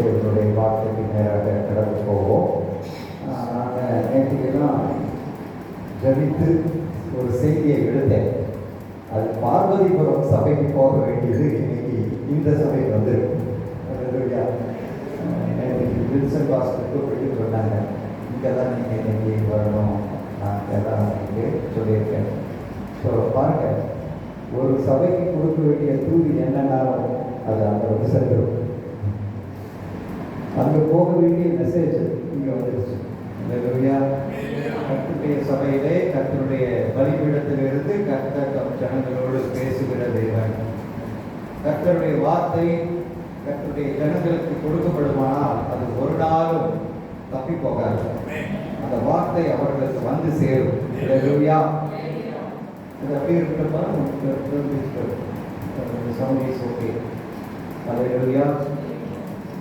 என்னுடைய வார்த்தைக்கு நேராக கடந்து போவோம். நாங்கள் நேற்றுக்கெல்லாம் ஜபித்து ஒரு செய்தியை எழுதேன். அது பார்வதிபுரம் சபைக்கு போக வேண்டியது இன்னைக்கு இந்த சபைக்கு வந்துருக்கு. நேற்று வில்சன் பாஸ்டருக்கு போயிட்டு சொன்னாங்க, இங்கே தான் நீங்கள் இன்னைக்கு வரணும், நான் இங்கே தான் இன்னைக்கு சொல்லியிருக்கேன். ஸோ பாருங்கள், ஒரு சபைக்கு கொடுக்க வேண்டிய தூவி என்னன்னாலும் அது அங்கே வந்து சென்றுடும். அங்கே போக வேண்டிய மெசேஜ் இங்கே வந்துடுச்சு. கர்த்தருடைய சபையிலே கர்த்தருடைய பலிபீடத்திலிருந்து கர்த்தர் ஜனங்களோடு பேசுகிற தேவன். கர்த்தருடைய வார்த்தை கர்த்தருடைய ஜனங்களுக்கு கொடுக்கப்படுமானால் அது ஒரு நாளும் தப்பி போகாது. அந்த வார்த்தை அவர்களுக்கு வந்து சேரும். அது அப்படி இருக்கிறப்ப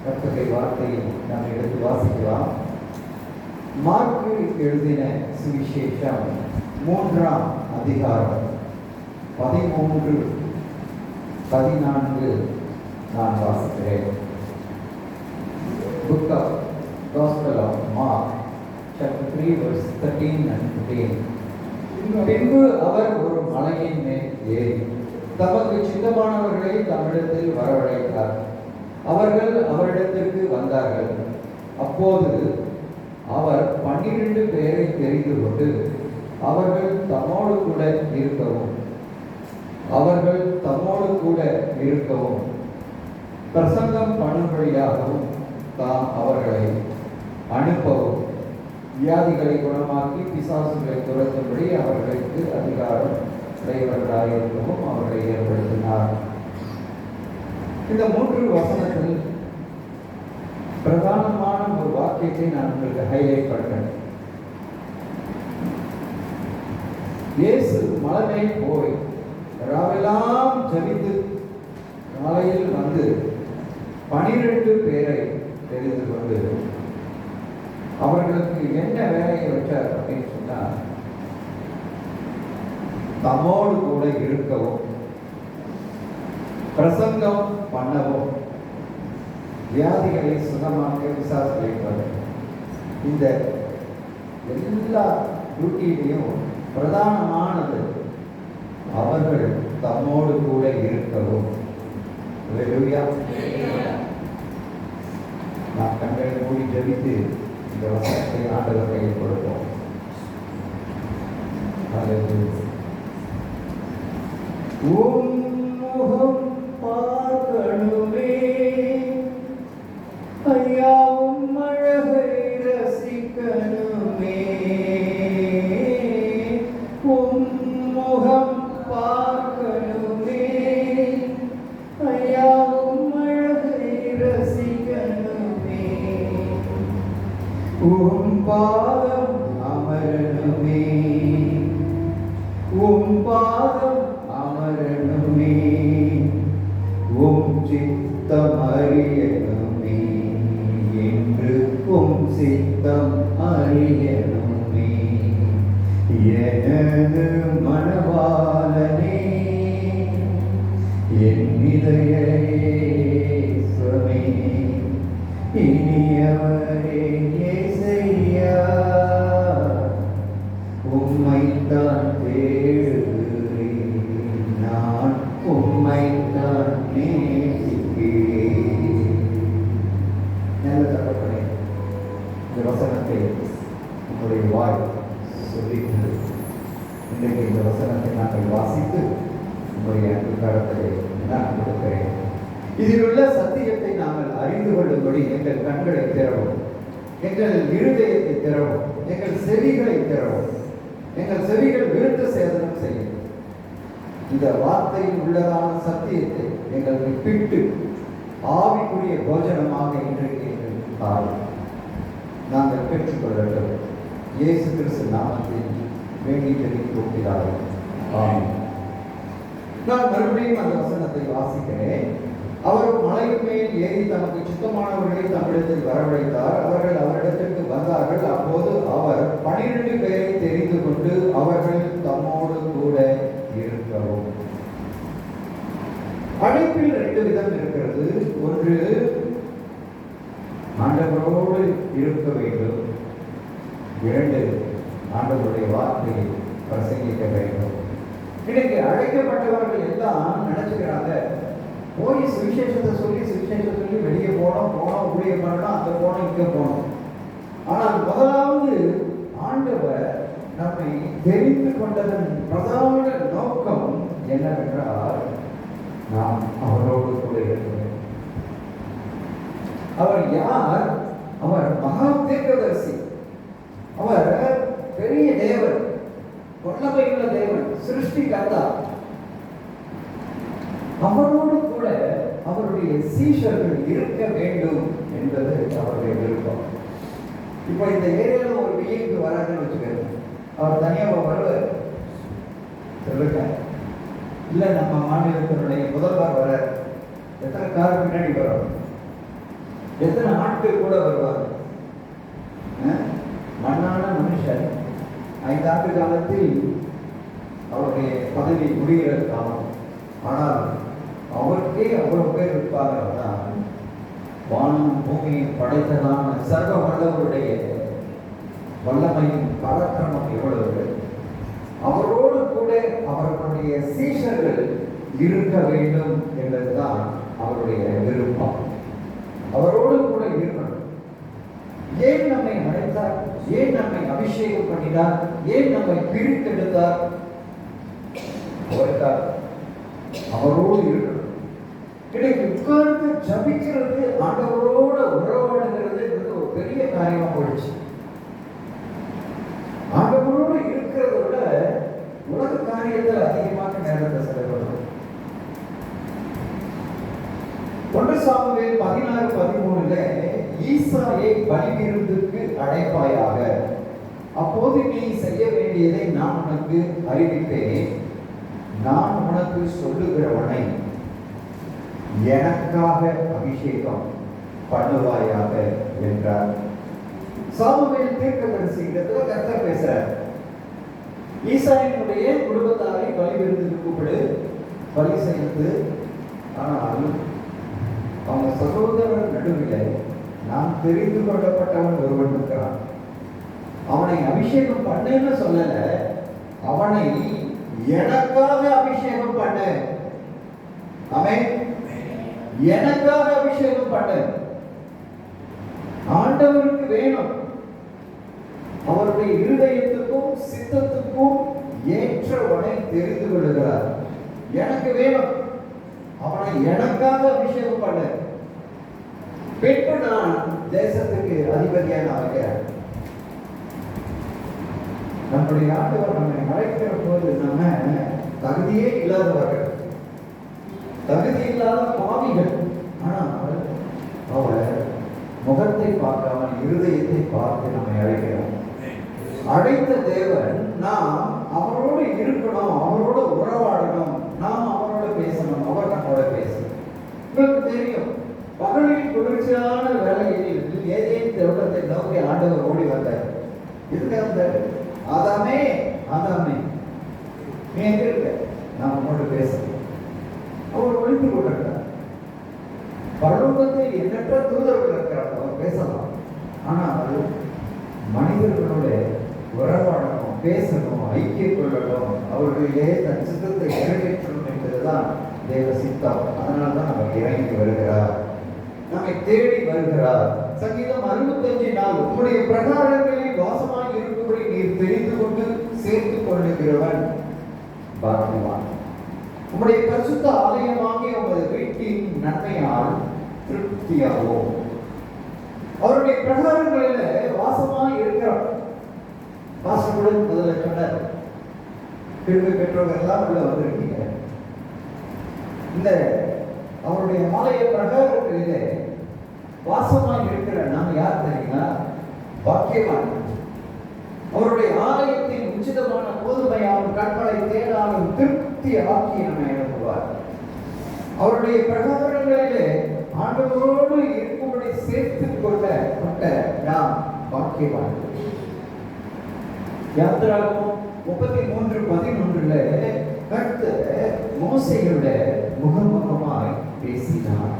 கர்த்தருடைய வார்த்தையை நாம் எடுத்து வாசிக்கலாம். மார்க்கு எழுதின சுவிசேஷம் 3ஆம் அதிகாரம் 13-14 நான் வாசிக்கிறேன். Book of Gospel of Mark, chapter 3, verse 13 and 15. பின்பு அவர் ஒரு மலையின் மேல் ஏறி தமக்கு சித்தமானவர்களை தம்மிடத்தில் வரவழைத்தார். அவர்கள் அவரிடத்திற்கு வந்தார்கள். அப்போது அவர் 12 பேரை தெரிந்து கொண்டு அவர்கள் தம்மோடு கூட இருக்கவும் பிரசங்கம் பண்ணும்படியாகவும் தாம் அவர்களை அனுப்பவும் வியாதிகளை குணமாக்கி பிசாசுகளை துரத்தும்படி அவர்களுக்கு அதிகாரம் உடையவர்களாயிருக்கவும் அவர்களை ஏற்படுத்தினார். இந்த 3 வசனத்தில் பிரதானமான ஒரு வாக்கியத்தை நான் உங்களுக்கு ஹைலைட் பண்றேன். இயேசு மலை போய் ராவெல்லாம் ஜபித்து காலையில் வந்து 12 பேரை தெரிந்து கொண்டு அவர்களுக்கு என்ன வேலையை வச்சார் அப்படின்னு சொன்னா, தம்மோடு கூட இருக்கவும் பிரசங்கம் பண்ணவும் வியாதிகளை சுகமாக்க விசாரிப்பது. இந்த எல்லா டியூட்டியிலையும் பிரதானமானது அவர்கள் தம்மோடு கூட இருக்கவும். நான் கண்களை மூடி ஜபித்து இந்த வசனத்தை ஆண்டவர் கையில் கொடுப்போம். முகம் பார்க்கணுமே ஐயா, அழகை ரசிக்கணுமே. முகம் பார்க்கணுமே ஐயா, அழகை ரசிக்கணுமே. பாதம் அமரணுமே, பாதம் அமரணுமே. சித்தம் அறியணுமே என்று சித்தம் அறியணுமே. எனது மனவாளனே என் இதய இயேசுவே, இனியவரே இயேசையா, உம்மைத்தான் தேடுகிறேன், நான் உம்மைத்தான் நேசிக்கிறேன். நல்ல தகப்பனே, இந்த வசனத்தை உங்களுடைய வாய் சொல்லிக்கிறது. இன்றைக்கு இந்த வசனத்தை நாங்கள் வாசித்து உங்களுடைய அன்பு கரத்தை நான் கொடுக்கிறேன். இதில் உள்ள சத்தியத்தை நாங்கள் அறிந்து கொள்ளும்படி எங்கள் கண்களை திறவும், எங்கள் இருதயத்தை திறவும், எங்கள் செவிகளை திறவும். எங்கள் செவிகள் விருத்த சேதனம் செய்யும். இந்த வார்த்தையில் உள்ளதான சத்தியத்தை எங்களுக்கு பிட்டு ஆவிக்குரிய போஜனமாக இன்றைக்கு எங்களுக்கு தாரும். நாங்கள் பெற்றுக்கொள்ளட்டும். இயேசு கிறிஸ்து நாமத்தில் வேண்டி தெரிவிக்கிறார்கள். ஆமென். நான் மறுபடியும் அந்த வசனத்தை வாசிக்கிறேன். அவர் மலையின் மேல் ஏறி தமக்கு சுத்தமானவர்களை தம்மிடத்தில் வரவழைத்தார். அவர்கள் அவரிடத்திற்கு வந்தார்கள். அப்போது அவர் 12 பேரை தெரிந்து கொண்டு அவர்கள் தம்மோடு கூட இருக்கவும். அழைப்பில் 2 விதம் இருக்கிறது. ஒன்று ஆண்டவரோடு இருக்க வேண்டும். 2, ஆண்டவருடைய வார்த்தையை பிரசங்கிக்க வேண்டும். இன்னைக்கு அழைக்கப்பட்டவர்கள் எல்லாம் நினைச்சுக்கிறாங்க, போய் சுவிசேஷத்தை சொல்லி வெளியே போனோம் ஊழியம் பண்ணணும், அங்கே போனோம் இங்கே போனோம். ஆனால் முதலாவது ஆண்டவர் நம்மை தெரிந்து கொண்டதன் பிரதான நோக்கம் என்னவென்றால், நாம் அவரோடு கூட இருக்க வேண்டும். அவர் யார்? அவர் மகா தீர்க்கதரிசி. அவர் பெரிய தேவன், வல்லமையுள்ள தேவன், சிருஷ்டிகர்த்தா. அவரோடு கூட அவருடைய சீஷர்கள் இருக்க வேண்டும் என்பது அவருடைய விருப்பம். இப்போ இந்த ஏரியாவில் ஒரு விஐபி வராதுன்னு வச்சுக்கோங்க, அவர் தனியாக வருவார் சொல்லுங்க. இல்லை நம்ம மாநிலத்தினுடைய முதல்வர் வர, எத்தனை கார் பின்னாடி வரும், எத்தனை ஆட்கள் கூட வருவார். மண்ணான மனுஷன் 5 ஆண்டு காலத்தில் அவருடைய பதவி முடிகிற காலம். ஆனால் அவருக்கே அவ்வளவு பேர் இருப்பாங்க. வானம் பூமியை படைத்ததான சர்வ வல்லவருடைய வல்லமையும் பராக்கிரமம் எவ்வளவு. அவரோடு கூட அவர்களுடைய சீஷர்கள் இருக்க வேண்டும் என்பதுதான் அவருடைய விருப்பம். அவரோடு கூட இருக்கணும். ஏன் நம்மை அழைத்தார்? ஏன் நம்மை அபிஷேகம் பண்ணினார்? ஏன் நம்மை பிரித்தெடுத்தார்? அவரோடு இருக்கணும். இன்னைக்கு உட்கார்ந்து ஜபிக்கிறது, ஆண்டவரோட உறவாடுகிறது ஒரு பெரிய காரியமா போயிடுச்சு. ஆண்டவரோடு இருக்கிறத விட உலக காரியத்தில் அதிகமாக நேரத்தை செலவிடணும். 1 சாமுவேல் 16:13 ஈசாயை பலிபீடத்துக்கு அழைப்பாயாக, அப்போது நீ செய்ய வேண்டியதை நான் உனக்கு அறிவிப்பேன். நான் உனக்கு சொல்லுகிறவனை எனக்காக அபிஷேகம் பண்ணுவாயாக என்றார். சாமுவேல் தீர்க்கதரிசி இடத்துல கர்த்தர் பேசுறார். ஈசாயினுடைய குடும்பத்தாரை பலிபீடத்துக்கு கூப்பிடு, பலி செய்து. ஆனால் அவங்க சகோதரர் நடுவில் நான் தெரிந்து கொள்ளப்பட்டவன் ஒருவன் இருக்கிறான். அவனை அபிஷேகம் பண்ணுன்னு சொல்லல, அவனை எனக்காக அபிஷேகம் பண்ண. ஆமென். எனக்காக அபிஷேகம் பண்ண. ஆண்டவருக்கு வேணும், அவருடைய இருதயத்துக்கும் சித்தத்துக்கும் ஏற்றவனை தெரிந்து கொள்கிறார். எனக்கு வேணும், அவனை எனக்காக அபிஷேகம் பண்ண. பின்பு நான் தேசத்துக்கு அதிபதியான ஆகிறேன். நம்முடைய ஆண்டவர் நம்மை அழைக்கிற போது நம்ம தகுதியே இல்லாதவர்கள், தகுதி இல்லாத பாவிகள். ஆனால் அவர் முகத்தை பார்க்காமல் இருதயத்தை பார்த்து நம்மை அழைக்கிறார். அழைத்த தேவன் நாம் அவரோடு இருக்கணும், அவரோடு உறவாடணும், நாம் அவரோட பேசணும், அவர் நம்மோட பேசணும். உங்களுக்கு தெரியும், பகலில் குளிர்ச்சியான வேலையில் ஏதேன் தோட்டத்தை நோக்கி ஆண்டவர் ஓடி வந்தார். இதுக்கு அந்த ஆதாமே ஆதாமே நீ எங்க இருக்க, நான் உங்களோட பேசணும். அவர் ஒழித்து கொண்டிருக்கிறார். பரலோகத்தில் எண்ணற்ற தூதர்கள் இருக்கிறார், அவர் பேசலாம். ஆனால் மனிதர்களோட உறவாடணும், பேசணும், ஐக்கியம் கொள்ளணும், அவர்களிலே தன் சித்தத்தை நிறைவேற்றணும் என்பதுதான் தேவ சித்தம். அதனால்தான் அவர் இறங்கி வருகிறார், நம்மை தேடி வருகிறார். சங்கீதம் 65:4 உம்முடைய பிரகாரங்களில் வாசமாய் இருக்கும்படி நீர் தெரிந்து கொண்டு சேர்த்து கொள்ளுகிறவன் பாக்கியவான். உம்முடைய பரிசுத்த ஆலயமாகிய உமது வீட்டின் நன்மையால் திருப்தியாகும். அவருடைய பிரகாரங்களில் வாசமாய் இருக்கிறார். வாசமுடன் முதல்ல சொன்னார், கிருபை பெற்றவர்கள் எல்லாம் உள்ள வந்திருக்கீங்க. இந்த அவருடைய ஆலய பிரகாரங்களிலே வாசமாய் இருக்கிற நாம் யார் தெரியுங்களா? பாக்கியவான். அவருடைய ஆலயத்தின் உச்சிதமான கோதுமையாலும் கற்பனை தேடாலும் திருப்தி ஆக்கி நம்மை அனுப்புவார். அவருடைய பிரகாரங்களிலே ஆண்டவரோடு இருக்கும்படி சேர்த்துக் கொள்ளப்பட்ட நாம் பாக்கியவான். யாத்திராகமம் 33:11 கர்த்தர் மோசேயோட முகமுகமாய் பேசினார்.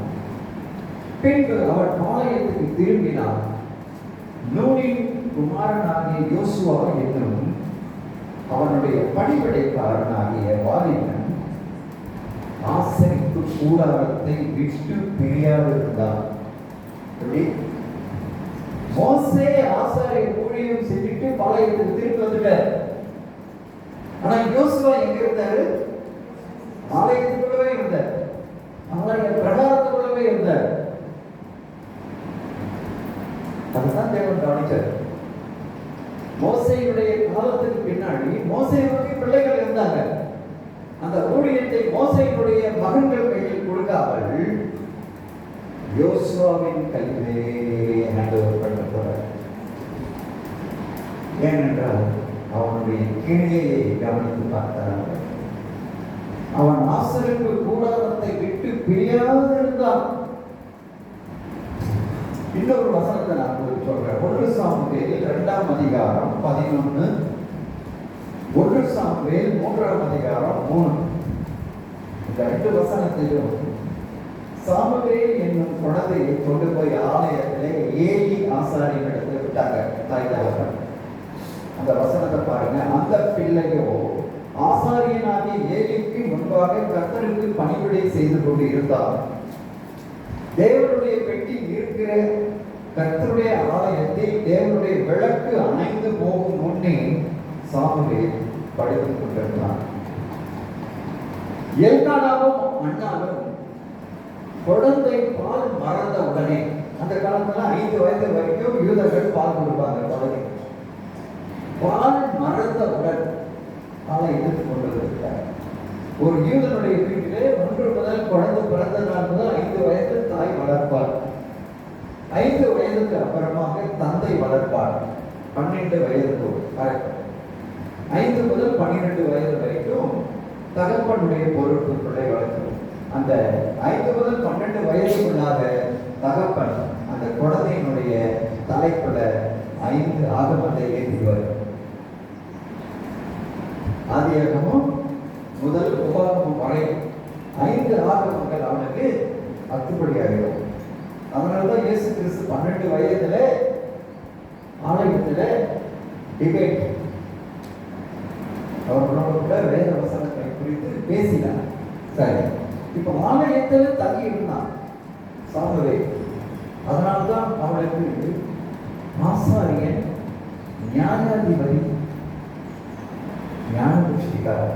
பின்பு அவர் ஆலயத்துக்கு திரும்பி விரும்பினார். நூனின் குமாரனாகிய யோசுவா என்னும் அவனுடைய பணிவிடைக்காரனாகிய வாலிபன் ஆசரிப்பு கூடாரத்தை விட்டு பிரியாதிருந்தான். மோசே ஆசாரிய ஊழியம் செஞ்சுட்டு பாளையத்துக்கு திருப்பி வந்துட்டார். ஆனா யோசுவா எங்க இருந்தாரு? ஆலயத்துக்குள்ளவே இருந்தார், ஆலய பிரகாரத்துக்குள்ளவே இருந்தார். அதுதான் தேவன் கவனிச்சார். மோசேயுடைய காலத்துக்கு பின்னாடி மோசேவுக்கு பிள்ளைகள் இருந்தாங்க. அந்த ஊழியத்தை மோசேயுடைய மகன்கள் கையில் கொடுக்காமல் யோசுவாவின் கையிலே ஹேண்ட் ஓவர் பண்ண போறார். ஏனென்றால் அவனுடைய கிரியையை கவனித்து பார்த்தார். அவன் ஆசரிப்பு கூடாரத்தை விட்டு பிரியாதிருந்தான். இன்னொரு வசனத்தை நான் உங்களுக்கு சொல்றேன். 1 சாமுவேல் 2ஆம் அதிகாரம் 11, 1 சாமுவேல் 3ஆம் அதிகாரம் 3. இந்த 2 வசனத்திலும் சாமுவேல் என்னும் குழந்தையை கொண்டு போய் ஆலயத்திலே ஏலி ஆசாரியன் இடத்துல விட்டாங்க. தாய் தகவல் அந்த வசனத்தை பாருங்க. அந்த பிள்ளையோ ஆசாரியனாகிய ஏலிக்கு முன்பாக கர்த்தருக்கு பணிவிடை செய்து கொண்டு இருந்தார். தேவனுடைய பெட்டி இருக்கிற கர்த்தருடைய ஆலயத்தில் தேவனுடைய விளக்கு அணைந்து போகும் முன்னே சாமுவேல் படுத்துக் கொண்டிருந்தான். எல்கானாவும் அண்ணாவும் குழந்தை பால் மறந்த உடனே, அந்த காலத்துல 5 வயது வரைக்கும் யூதர்கள் பால் கொடுப்பாங்க. குழந்தை பால் மறந்தவுடன் ஆலயத்துக்கு கொண்டு வருகிறார். ஒரு யூதனுடைய வீட்டிலே 1 முதல் குழந்தை பிறந்த நாள் முதல் 5 வயது தாய் வளர்ப்பார். 5 வயதுக்கு அப்புறமாக தந்தை வளர்ப்பார். 12 வயதுக்கு 5 முதல் 12 வயது வரைக்கும் தகப்பனுடைய பொறுப்புகளை வளர்க்கும். அந்த 5 முதல் 12 வயதுக்குள்ளாக தகப்பன் அந்த குழந்தையினுடைய தலைப்புல 5 ஆகமத்தை ஏற்றுவார். ஆதியாகமம் முதல் உபாகமம் வரை 5 ஆகமங்கள் அவனுக்கு அத்துப்படியாகும். அதனாலதான் இயேசு கிறிஸ்து 12 வயதுல ஆலயத்துல டிபேட் அவர்களோட வேத வசனத்தை குறித்து பேசினார். சரி, இப்ப ஆலயத்துல தங்கி இருந்தான் சாமுவேல். அதனால்தான் அவனுக்கு ஆசாரியன், நியாயாதிபதி, ஞானபுஷ்டிகார்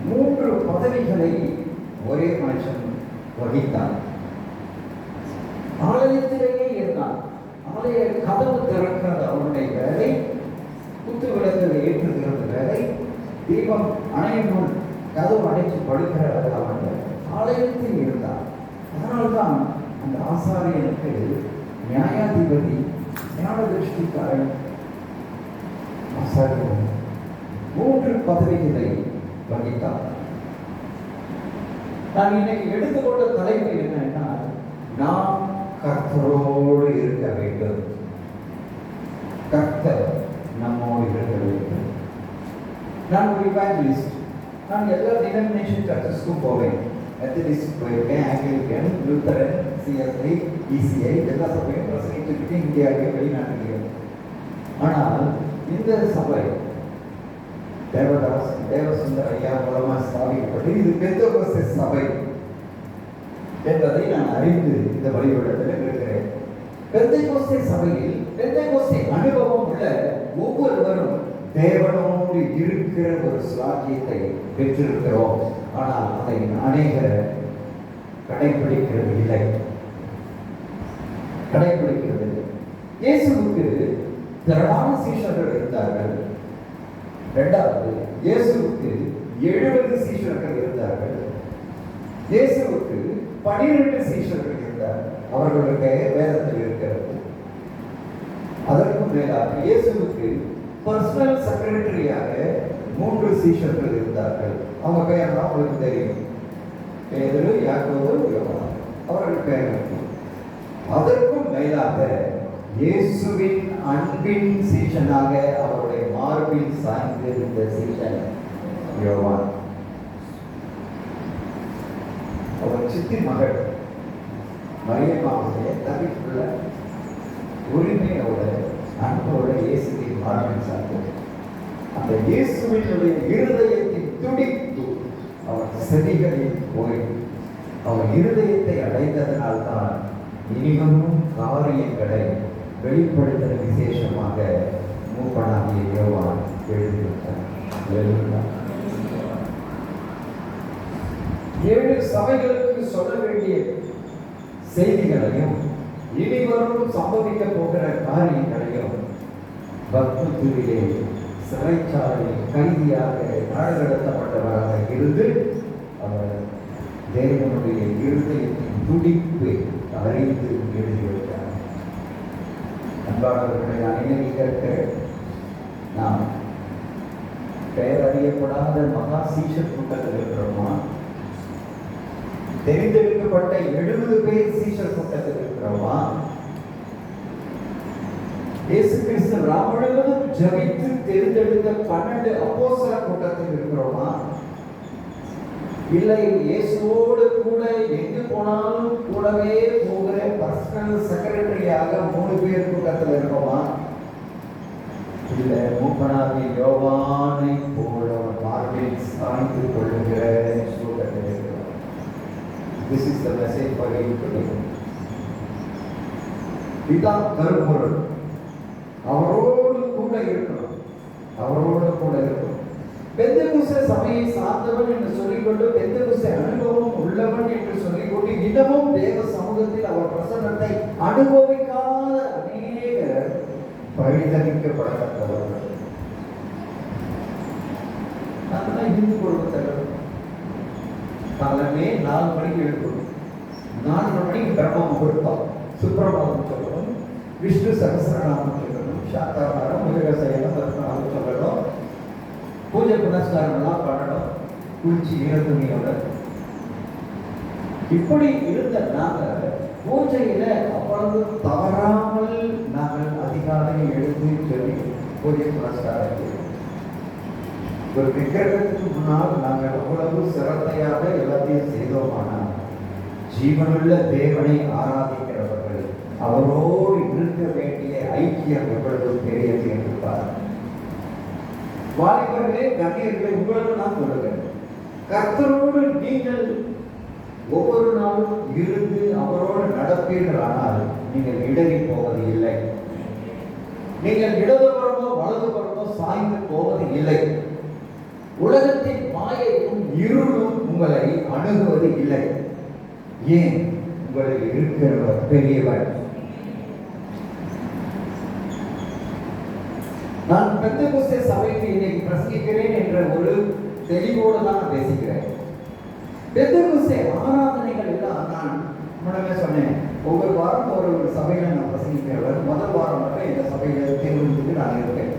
3 பதவிகளை ஒரே மனுஷன் வகித்தான். ஆலயத்திலேயே இருந்தான். ஆலய கதவு திறக்கிறது அவனுடைய வேலை, குத்து விளக்குகளை ஏற்றுகிறது வேலை, தீபம் அணையும் முன் கதவு அடைச்சு படுக்கிறது அவன் ஆலயத்தில் இருந்தான். அதனால்தான் அந்த ஆசாரியனுக்கு நியாயாதிபதி, ஞானபுஷ்டிகாரன், ஆசாரியன் 3 பதவிகளை வகித்தார். நான் இன்னைக்கு எடுத்துக்கொண்ட தலைப்பு என்னன்னா, நாம் கர்த்தரோடு இருக்க வேண்டும். கர்த்தர் நம்மோடு இருக்க வேண்டும். நான் ஒரு இவாஞ்சலிஸ்ட். நான் எல்லா டினாமினேஷன் சர்ச்சஸ்க்கும் போவேன். மெத்தடிஸ்ட் போயிருக்கேன், ஆங்கிலிக்கன், லூத்தரன், சிஎஸ்ஐ, இசிஐ எல்லா சபையும் பிரசங்கிட்டு இந்தியாவிலே வெளிநாட்டிலே. ஆனால் இந்த சபை தேவசுந்தர் ஐயா மூலமாக ஸ்தாபிக்கப்பட்டு இது பெந்தெகோஸ்தே சபை என்பதை நான் அறிந்து இந்த வழிபடத்தில் இருக்கிறேன். பெந்தெகோஸ்தே சபையில் பெந்தெகோஸ்தே அனுபவம் உள்ள ஒவ்வொருவரும் தேவனோடு இருக்கிற ஒரு சாக்கியத்தை பெற்றிருக்கிறோம். ஆனால் அதை அநேகர் கடைபிடிக்கிறது இல்லை. இயேசுவுக்கு திரளான சீஷர்கள் இருந்தார்கள். 2வது, இயேசுவுக்கு 70 சீஷர்கள் இருந்தார்கள். இயேசுவுக்கு 12 சீஷர்கள் இருந்தார்கள். அவர்களுக்கு வேதத்தில் இருக்கிறது. அதற்கும் மேலாக இயேசுவுக்கு பர்சனல் செக்ரட்டரியாக 3 சீஷர்கள் இருந்தார்கள். அவங்க பெயர்லாம் உங்களுக்கு தெரியும். பேதுரு, யாக்கோபு, யோவான். அவர்கள் பெயர்கள். அதற்கும் மேலாக இயேசுவின் அன்பின் சீஷனாக அவருடைய மார்பில் சாய்ந்திருந்த சீஷன் யோவான். அவர் சித்தி மகள் மரியம்மாவுடைய தம்பிக்குள்ள உரிமையோட அன்போட இயேசுவை ஆரம்பிச்சாங்க. அந்த இயேசுவினுடைய இருதயத்தின் துடிப்பு அவர் செவிகளில் போய் அவர் இருதயத்தை அடைந்ததனால்தான் இனிவரும் காரியங்களை வெளிப்படுத்த விசேஷமாக மூப்பனாகிய யோவான் எழுதிவிட்டார். 7 சபைகளுக்கு சொல்ல வேண்டிய செய்திகளையும் இனிவரும் சம்பவிக்க போகிற காரியங்களையும் பக்தத்துவிலே சிறைச்சாலையில் கைதியாக நாடுகடத்தப்பட்டவராக இருந்து அவர் தேவனுடைய இருதயத்தின் துடிப்பை அறிந்து எழுதிவிட்டார். அன்பானவர்களை அநேக நாம் பெயரறியப்படாத மகா சீஷர் கூட்டத்தில் இருக்கிறோமா? தெரிந்தெடுக்கப்பட்ட 70 பேர் சீஷர் கூட்டத்தில் இருக்கிறோமா? இயேசு கிறிஸ்து முழுவதும் ஜபித்து தெரிந்தெடுத்த 12 அப்போஸ்தலர் கூட்டத்தில் இருக்கிறோமா? இல்லை இயேசுவோடு கூட எங்கு போனாலும் கூடவே போகிற பர்சனல் செக்ரட்டரியாக 3 பேர் கூட்டத்தில் இருக்கோமா? இல்லை மூப்பனாகிய யோவானை போல மார்பில் சாய்ந்து கொள்ளுகிற கூட்டத்தில் இருக்கிறோம். This is the message for you today. இதான் கருப்பொருள். அவரோடு கூட இருக்கணும், அவரோடு கூட இருக்கணும். பெந்தெகோஸ்தே சபையை சார்ந்தவன் என்று சொல்லிக்கொண்டு பெந்தெகோஸ்தே அனுபவம் உள்ளவன் என்று சொல்லிக்கொண்டு இன்னமும் தேவ சமூகத்தில் அவர் பிரசன்னத்தை அனுபவிக்காத அநேகர் பரிதவிக்கப்படத்தக்கவர்கள். அதெல்லாம் இந்து குடும்பத்தில் காலமே 4 மணிக்கு எழுப்பணும். 4 மணிக்கு பிரம்மம் கொடுப்போம், சுப்பிரபாதம் சொல்லணும், விஷ்ணு சகஸ்ரநாமம் சொல்லணும், சாத்தாரம் முருகசைலம் தர்ப்பணம் சொல்லணும், பூஜை புனஸ்காரம்லாம் பண்ணணும், குளிச்சு ஈரத்துணியோட. இப்படி இருந்த நாங்கள் பூஜையில அவ்வளவு தவறாமல் நாங்கள் அதிகாலையில் எழுந்து சொல்லி பூஜை புனஸ்காரம் ஒரு விக்கிரகத்துக்கு முன்னால் நாங்கள் அவ்வளவு சிரத்தையாக எல்லாத்தையும் செய்தோமானால் ஜீவனுள்ள தேவனை ஆராதிக்கிறவர்கள் அவரோடு இருக்க வேண்டிய ஐக்கியம் எவ்வளவு பெரியது என்று பாருங்கள். வாலிபர்களே, கண்ணியர்களே, உங்களுக்கு நான் சொல்லுகிறேன், கர்த்தரோடு நீங்கள் ஒவ்வொரு நாளும் இருந்து அவரோடு நடப்பீர்கள். ஆனால் நீங்கள் இடறி போவது இல்லை, நீங்கள் இடதுபுறமோ வலதுபுறமோ சாய்ந்து போவது இல்லை. உலகத்தின் மாயையும் இருளும் உங்களை அணுகுவது இல்லை. ஏன்? உங்களில் இருக்கிறவர் பெரியவர். நான் பெந்தெகோஸ்தே சபைக்கு இன்னைக்கு பிரசங்கிக்கிறேன் என்ற ஒரு தெளிவோடு தான் பேசுகிறேன். பெந்தெகோஸ்தே ஆராதனைகள் எல்லாம் நான் முன்னமே சொன்னேன், ஒவ்வொரு வாரம் ஒரு சபையில நான் பிரசங்கிக்கிறவர். முதல் வாரம் மட்டும் இந்த சபையில தேர்ந்தெடுத்து நான் இருக்கேன்.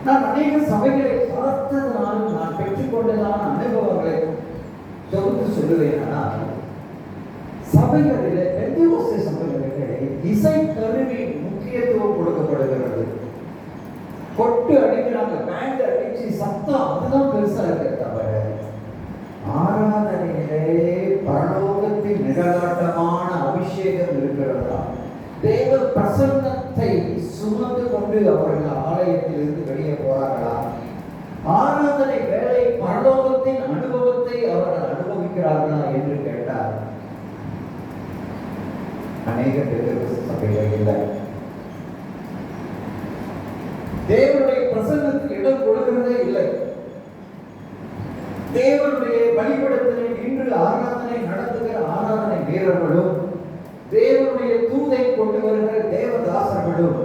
நான் அநேக சபைகளை பார்த்ததுனால் நான் பெற்றுக்கொண்டதான அனுபவங்களை தொகுத்து சொல்லுவேன். ஆனால் சபைகளில் பெந்தெகோஸ்தே சபைகளிலே இசை கருவி முக்கியத்துவம் கொடுக்கப்படுகிறது. கொட்டு அடிக்கிறாங்க, பேண்ட் அடிச்சு சத்தம், அதுதான் பெருசா இருக்க தவிர ஆராதனையிலே பரலோகத்தின் நிழலாட்டமான அபிஷேகம் இருக்கிறதா? தேவ பிரசன்னத்தை சுமந்து கொண்டு அவர்கள் ஆலயத்திலிருந்து வெளியே போறார்களா? ஆராதனை வேலை பரலோகத்தின் அனுபவத்தை அவர்கள் அனுபவிக்கிறார்களா என்று கேட்டார் அநேக பெந்தெகோஸ்தே சபைகள் இல்லை. தேவனுடைய பிரசன்னத்துக்கு இடம் கொடுக்கிறதே இல்லை. தேவனுடைய பலிபீடத்தில் இன்று ஆராதனை நடத்துகிற ஆராதனை வீரர்களும் தேவனுடைய தூதை கொண்டு வருகிற தேவதாசர்களும்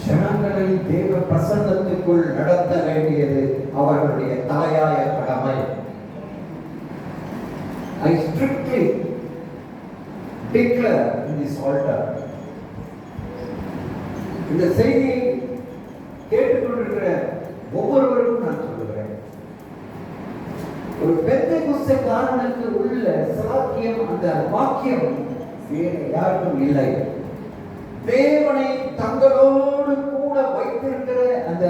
ஜனங்களை தேவ பிரசன்னத்துக்குள் நடத்த வேண்டியது அவர்களுடைய தலையாய கடமை. I strictly declare in this altar, இந்த செய்தியை கேட்டுக்கொண்டிருக்கிற ஒவ்வொருவருக்கும் நான் சொல்லுகிறேன், ஒரு பெந்தெகோஸ்தேக்காரனுக்கு உள்ள சாக்கியம், அந்த வாக்கியம் வேறு யாருக்கும் இல்லை. தேவனை தங்களோடு கூட வைத்திருக்கிற அந்த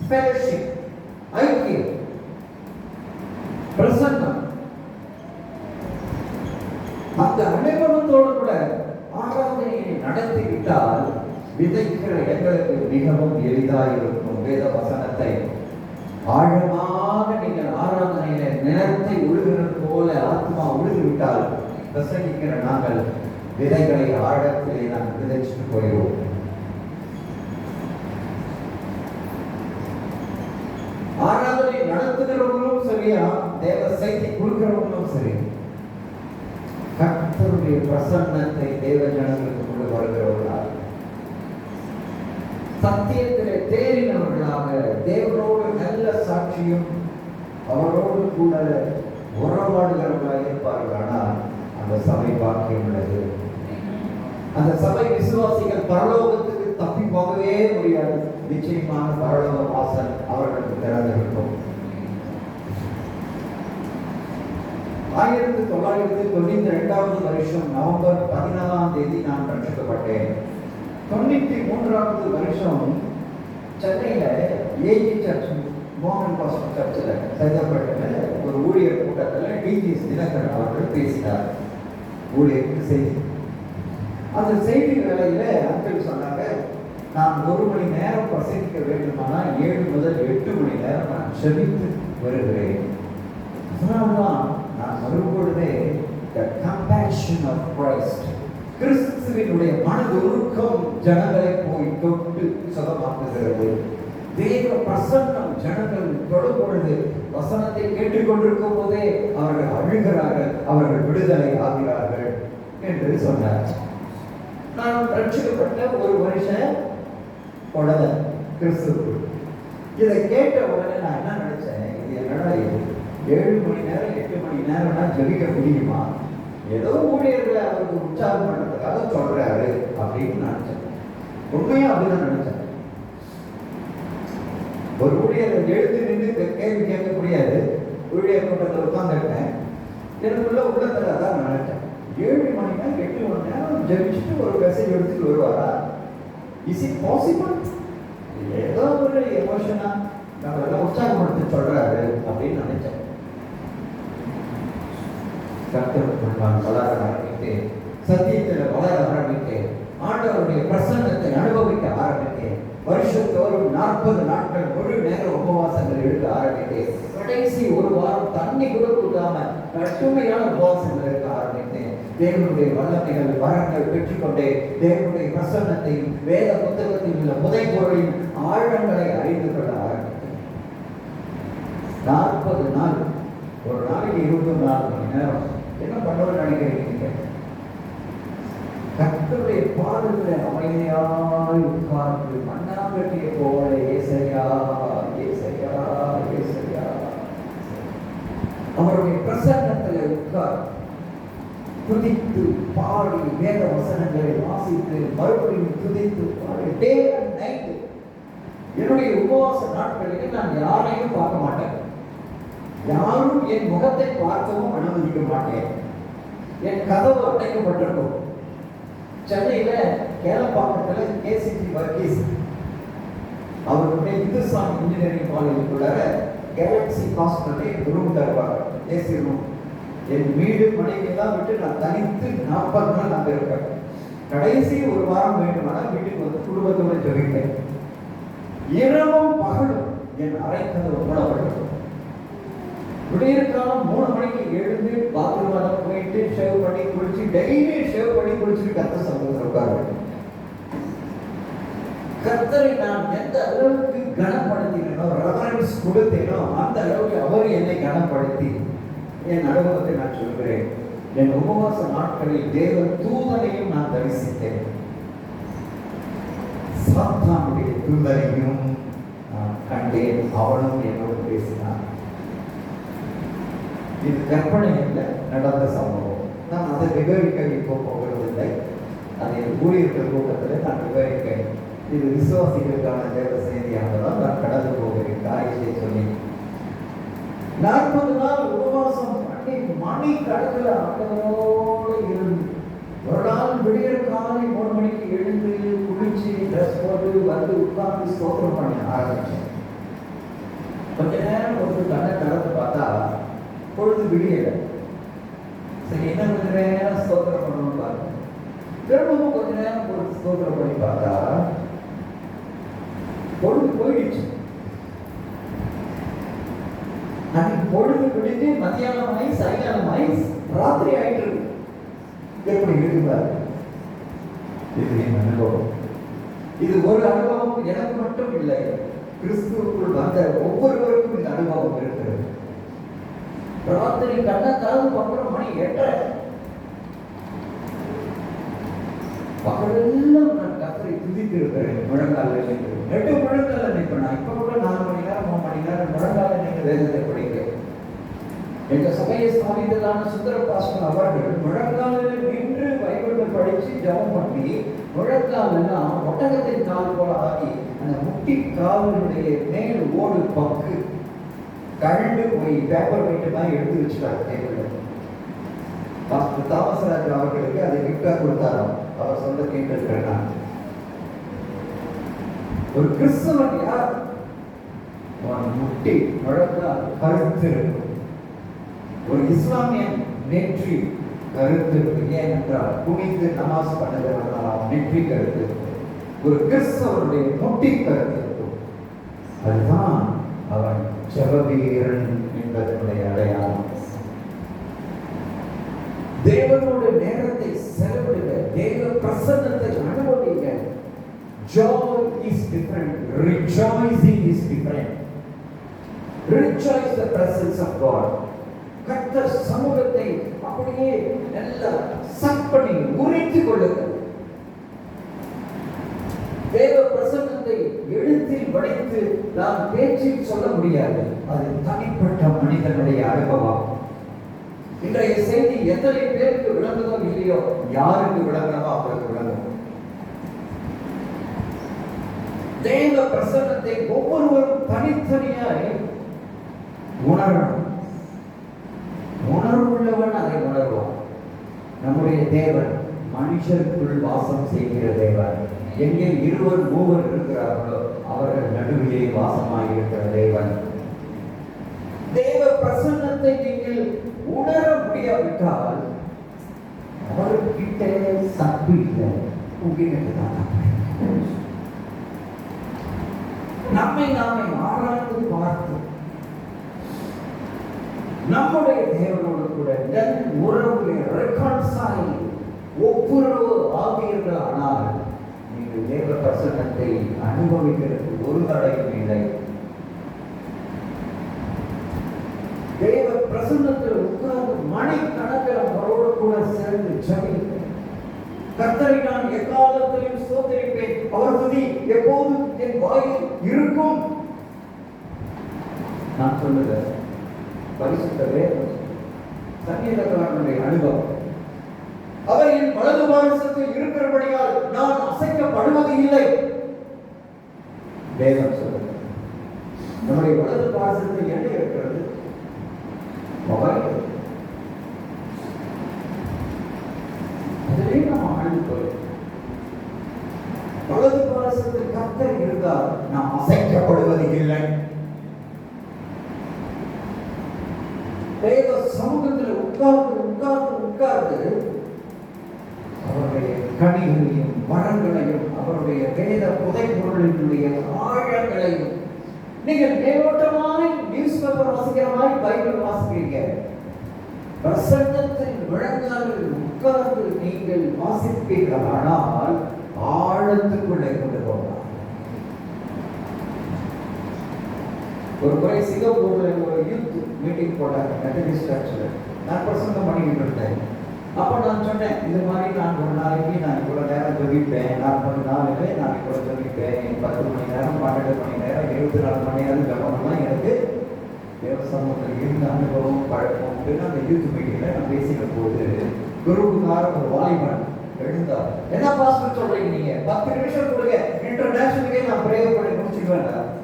ஃபெலோஷிப், ஐக்கியம், பிரசன்னம், அந்த அனுபவத்தோடு கூட ஆராதனையை நடத்திவிட்டால் விதைக்கிற எங்களுக்கு மிகவும் எளிதாக இருக்கும். வேத வசனத்தை ஆழமாக நீங்கள் ஆராதனையில நிலத்தை உழுகிறது போல ஆத்மா உழுதுவிட்டால் பிரசங்கிக்கிற நாங்கள் விதைகளை ஆழத்திலே நாங்கள் விதைச்சிட்டு போயிடுவோம். ஆராதனை நடத்துகிறவங்களும் சரியா, தேவ செய்தி கொடுக்கிறவங்களும் சரி, கர்த்தருடைய பிரசன்னத்தை தேவ ஜனங்களுக்கு கொண்டு வருகிறவர்களாக, சத்தியத்திலே தேறினவர்களாக, தேவனோடு நல்ல சாட்சியும் அவரோடு கூட உறவாடுகிறவர்களாக இருப்பார்கள். ஆனால் அந்த சபை பாக்கியம் உள்ளது. அந்த சபை விசுவாசிகள் பரலோகத்துக்கு தப்பி போகவே முடியாது. நிச்சயமான பரலோக வாசல் அவர்களுக்கு திறந்திருக்கும். 1992 வருஷம் நவம்பர் 14ஆம் தேதி நான் ரட்சிக்கப்பட்டேன். 93வது வருஷம் சென்னையில ஏஜி சர்ச், மோகன் பாஸ்டர் சர்ச்சில் செய்யப்பட்ட ஒரு ஊழியர் கூட்டத்தில் டிஜிஎஸ் தினகரன் அவர்கள் பேசினார். ஊழியருக்கு செய்தி, அந்த செய்தி வேலையில அங்கிள் சொன்னாங்க, நான் 1 மணி நேரம் பிரசங்கிக்க வேண்டுமானால் 7 முதல் 8 மணி நேரம் நான் செபித்து வருகிறேன். அதனால்தான் நான் வரும்பொழுதே the compassion of Christ, கிறிஸ்துவினுடைய மனதுருக்கம் ஜனங்களை போய் தொட்டு சுகமாக்குகிறது. தேவ பிரசன்னம் ஜனங்கள் தொடும் பொழுது வசனத்தை கேட்டுக்கொண்டிருக்கும் போதே அவர்கள் அழுகிறார்கள், அவர்கள் விடுதலை ஆகிறார்கள் என்று சொன்னார். நான் ரட்சிக்கப்பட்ட 1 வருஷம் உடனே கிறிஸ்துவுக்குள். இதை கேட்ட உடனே நான் என்ன நினைச்சேன், இது என்னடா இது 7 மணி நேரம் 8 மணி நேரம்னா ஜெபிக்க முடியுமா? ஏதோ ஊழியர்களை அவருக்கு உற்சாகம் பண்ணுறதுக்காக சொல்றாரு அப்படின்னு நினைச்சேன். உண்மையா அப்படிதான் நினைச்சேன். ஒரு ஊழியர் எழுந்து நின்று கேள்வி கேட்க முடியாது. ஊழியர் கூட்டத்தில் உட்கார்ந்துருக்கேன். எனக்குள்ள உள்ளத்துல தான் நினைச்சேன், 7 மணி நேரம் 8 மணி நேரம் ஜெபிச்சுட்டு ஒரு மெசேஜ் எடுத்துட்டு வருவாரா? Is it possible? ஏதோ ஒரு எமோஷனா நம்மளெல்லாம் உற்சாகப்படுத்தி சொல்றாரு அப்படின்னு நினைச்சேன். கர்த்தருக்குள் நான் வளர ஆரம்பித்தேன், சத்தியத்தில் வளர ஆரம்பித்தேன், ஆண்டவருடைய பிரசன்னத்தை அனுபவிக்க ஆரம்பித்தேன். வருஷத்தோறும் 40 நாட்கள் முழு நேர உபவாசங்கள் எடுக்க ஆரம்பித்தேன். கடைசி 1 வாரம் தண்ணி கூட கொடுக்காம கடுமையான உபவாசங்கள் எடுக்க ஆரம்பித்தேன். தேவனுடைய வல்லமைகள் வரங்கள் பெற்றுக்கொண்டே தேவனுடைய பிரசன்னத்தையும் வேத புத்தகத்தில் உள்ள புதைப்பொருளின் ஆழங்களை அறிந்து கொள்ள ஆரம்பித்தேன். 40 நாள், ஒரு நாளைக்கு 24 மணி நேரம் என்ன பண்ணுவது நினைக்கிறீங்க? கர்த்தருடைய பாதத்தில் அமைதியாய் உட்கார்ந்து மண்ணாங்கட்டிய போல ஏசையா ஏசையா ஏசையா அவருடைய பிரசன்னத்தில் உட்கார் துதித்து பாடி வேத வசனங்களை வாசித்து மறுபடியும் துதித்து பாடி டே அண்ட் நைட். என்னுடைய உபவாச நாட்களில் நான் யாரையும் பார்க்க மாட்டேன், யாரும் என் முகத்தை பார்க்கவும் அனுமதிக்க மாட்டேன். என் கதவு அடைக்கப்பட்டிருக்கும். சென்னையில கேளப்பாக்கத்தில் கேசிடி வர்கீஸ் அவருடைய இந்துஸ்தான் இன்ஜினியரிங் காலேஜுக்குள்ள கேலக்ஸி ஹாஸ்பிட்டல் ரூம் தருவாங்க, ஏசி ரூம். என் வீடு மனைவியெல்லாம் விட்டு நான் தனித்து 40 நாள் நான் இருப்பேன். கடைசி 1 வாரம் வேண்டுமானால் வீட்டுக்கு வந்து குடும்பத்தோடு ஜெபிப்பேன். இரவும் பகலும் என் அறைக்கதவு மூடப்பட்டிருக்கும். விடியற்காலம் 3 மணிக்கு எழுந்து பாத்ரூம் போயிட்டு ஷேவ் பண்ணி குளிச்சு, டெய்லி ஷேவ் பண்ணி குளிச்சுட்டு கர்த்தர் சமூகத்தில் உட்காருவேன். கர்த்தரை நான் எந்த அளவுக்கு கனப்படுத்தினோ, ரெஃபரன்ஸ் கொடுத்தேனோ அந்த அளவுக்கு அவர் என்னை கனப்படுத்தி என் அனுபவத்தை நான் சொல்கிறேன். என் உபவாச நாட்களில் தேவ தூதனையும் நான் தரிசித்தேன், சாத்தானுடைய தூதனையும் நான் கண்டேன். அவனும் என்னோடு பேசினான். இது கற்பனை இல்லை, நடந்த சம்பவம். நான் அதை விவரிக்க இப்போ போகிறதில்லை. அதை ஊழியர்கள் கூட்டத்தில் நான் விவரிக்க, இது விசுவாசிகளுக்கான தேவ செய்தியானதான் நான் கடந்து போகிறேன். காரியத்தை சொல்லி 40 நாள் உபவாசம் பண்ணி மணி கணக்கில் ஆண்டவரோடு இருந்து ஒரு நாள் விடியற் காலை 3 மணிக்கு எழுந்து குளிச்சு ட்ரெஸ் போட்டு வந்து உட்கார்ந்து ஸ்தோத்திரம் பண்ண ஆரம்பிச்சேன். கொஞ்ச நேரம் ஒரு கண்ணை திறந்து பார்த்தா பொழுது விடியலை. சரி, என்ன கொஞ்ச நேரம் ஸ்தோத்திரம் பண்ணணும்னு பாருங்க. திரும்பவும் கொஞ்ச நேரம் ஒரு ஸ்தோத்திரம் பண்ணி பார்த்தா பொழுது போயிடுச்சு. அன்னைக்கு பொழுது விடுத்து மத்தியானமாயி சாயங்காலமாயி ராத்திரி ஆயிட்டு இருக்கு. எப்படி இருக்குவார்? இது என் அனுபவம். இது ஒரு அனுபவம் எனக்கு மட்டும் இல்லை, கிறிஸ்துவுக்குள் வந்த ஒவ்வொருவருக்கும் இந்த அனுபவம் இருக்கிறது. ராத்திரி கண்ண காது பக்கம் மணி 8:30. பகலெல்லாம் நான் கத்தரை துதித்து இருக்கிறேன். முழங்கால நெட்டு முழங்கால நிற்பேன். நான் இப்ப கூட 4 மணி நேரம் 3 மணி நேரம் முழங்கால நின்று வேதத்தை படிக்கிறேன். எங்க சபையை ஸ்தாபித்ததான சுந்தர பாஸ்டர் அவர்கள் முழங்காலில் நின்று பைபிள் படிச்சு ஜெபம் பண்ணி முழங்காலெல்லாம் ஒட்டகத்தின் கால் போல ஆகி அந்த முட்டி காலினுடைய மேல் ஓடு பக்கு கழண்டு போய் பேப்பர் வெயிட் மாதிரி எடுத்து வச்சுட்டாங்க டேபிள்ல. பாஸ்டர் தாமசராஜ் அவர்களுக்கு அதை கிஃப்டா கொடுத்தாராம். அவர் சொல்ல கேட்டிருக்கிறேன். ஒரு கிறிஸ்தவன் யார்? முட்டி முழங்கால் கருத்து இருக்கும். ஒரு இஸ்லாமியன் நெற்றி கருத்து ஏனென்றால் குனிந்து நமாஸ் பண்ணுகிறவர்களால் நெற்றி கருத்து. ஒரு கிறிஸ்தவனுடைய முட்டி கருத்து இருக்கும். அதுதான் அவன் ஜெபவீரன் என்பதனுடைய அடையாளம். தேவனுடைய நேரத்தை செலவிடுங்க, தேவ பிரசன்னத்தை அனுபவிங்க. Joy is different, rejoicing is different. Rejoice the presence of God. கர்த்தர் சமூகத்தை அப்படியே நல்லா சப்பனி உரித்துக் கொள்ளுங்கள். தேவ பிரசன்னத்தை எழுத்தில் வடித்து நாம் பேச்சில் சொல்ல முடியாது. அது தனிப்பட்ட மனிதனுடைய அனுபவம். இன்றைய செய்தி எத்தனை பேருக்கு விளங்குதோ இல்லையோ, யாருக்கு விளங்கணுமோ அவருக்கு விளங்கும். தேவ பிரசன்னத்தை ஒவ்வொருவரும் தனித்தனியாய் உணரணும். உணர்வுள்ளவன் அதை உணர்வான். நம்முடைய தேவன் மனுஷருக்குள் வாசம் செய்கிற தேவன். எங்கே 2 3 இருக்கிறார்களோ அவர்கள் நடுவிலே வாசமாய் இருக்கிற தேவன். தேவ பிரசன்னத்தை நீங்கள் உணர முடியாவிட்டால் அவர்கிட்ட சத்து இல்லை, உங்ககிட்ட நம்மை நாமே ஆராய்ந்து பார்த்து நம்முடைய தேவனோடு கூட உறவுகளை ரெக்கான்சைல் ஒப்புரவு ஆகியவர்கள். ஆனால் நீங்கள் தேவ பிரசன்னத்தை அனுபவிக்கிறது ஒரு தடையும் இல்லை. தேவ பிரசன்னத்தில் உட்கார்ந்து மணிக்கணக்கில் அவரோடு கூட சேர்ந்து ஜெபிக்க. கர்த்தரை நான் எக்காலத்திலும் ஸ்தோத்திரிப்பேன், அவர் துதி எப்போதும் என் வாயில் இருக்கும். நான் சொல்லுகிறேன், பரிசுத்த வேதம் சங்கீதக்காரனுடைய அனுபவம். அவர் என் வலது பாரசத்தில் இருக்கிறபடியால் நான் அசைக்கப்படுவது இல்லை. வேதம் சொல்லுங்க. நம்முடைய வலது பாரசத்தில் என்ன இருக்கிறது? மொபைல். அதிலே நாம் ஆழ்ந்து போய் வலது பாரசத்தில் கர்த்தர் இருந்தால் நாம் அசைக்கப்படுவது இல்லை. தேவ சமூகத்தில் உட்கார்ந்து அவருடைய கனிகளையும் வரங்களையும் அவருடைய வேத புதைப்பொருளினுடைய ஆழங்களையும் நீங்கள் மேலோட்டமாய் நியூஸ் பேப்பர் வாசிக்கிற மாதிரி பைபிள் வாசிக்கிறீங்க. பிரசன்னத்தில் முழங்காலில் உட்கார்ந்து நீங்கள் வாசிப்பீர்கள். ஆனால் ஆழத்துக்குள்ளே கொண்டு போகலாம். ஒரு முறை சிங்கப்பூர்ல ஒரு யூத் மீட்டிங் போட்டாங்க மெத்தடிஸ்ட் சர்ச்சில். நான் பிரசங்கம் பண்ணிக்கிட்டு இருந்தேன். அப்போ நான் சொன்னேன், இது மாதிரி நான் ஒரு நாளைக்கு நான் இவ்வளோ நேரம் ஜெபிப்பேன், 40 நாளுமே நான் இவ்வளோ ஜெபிப்பேன், 10 மணி நேரம் 12 மணி நேரம் 24 மணி நேரம் ஜெபம்லாம் எனக்கு தேவசமூகத்தில் இருந்த அனுபவம் பழக்கம் அப்படின்னு அந்த யூத் மீட்டிங்கில் நான் பேசின போது குருவுக்காரன் ஒரு வாலிபன் எழுந்தார். என்ன பாஸ்டர் சொல்றீங்க நீங்க? 10 நிமிஷம் கொடுங்க, இன்டர்நேஷனலுக்கே நான் பிரேயர் பண்ணி முடிச்சுக்குவேன்.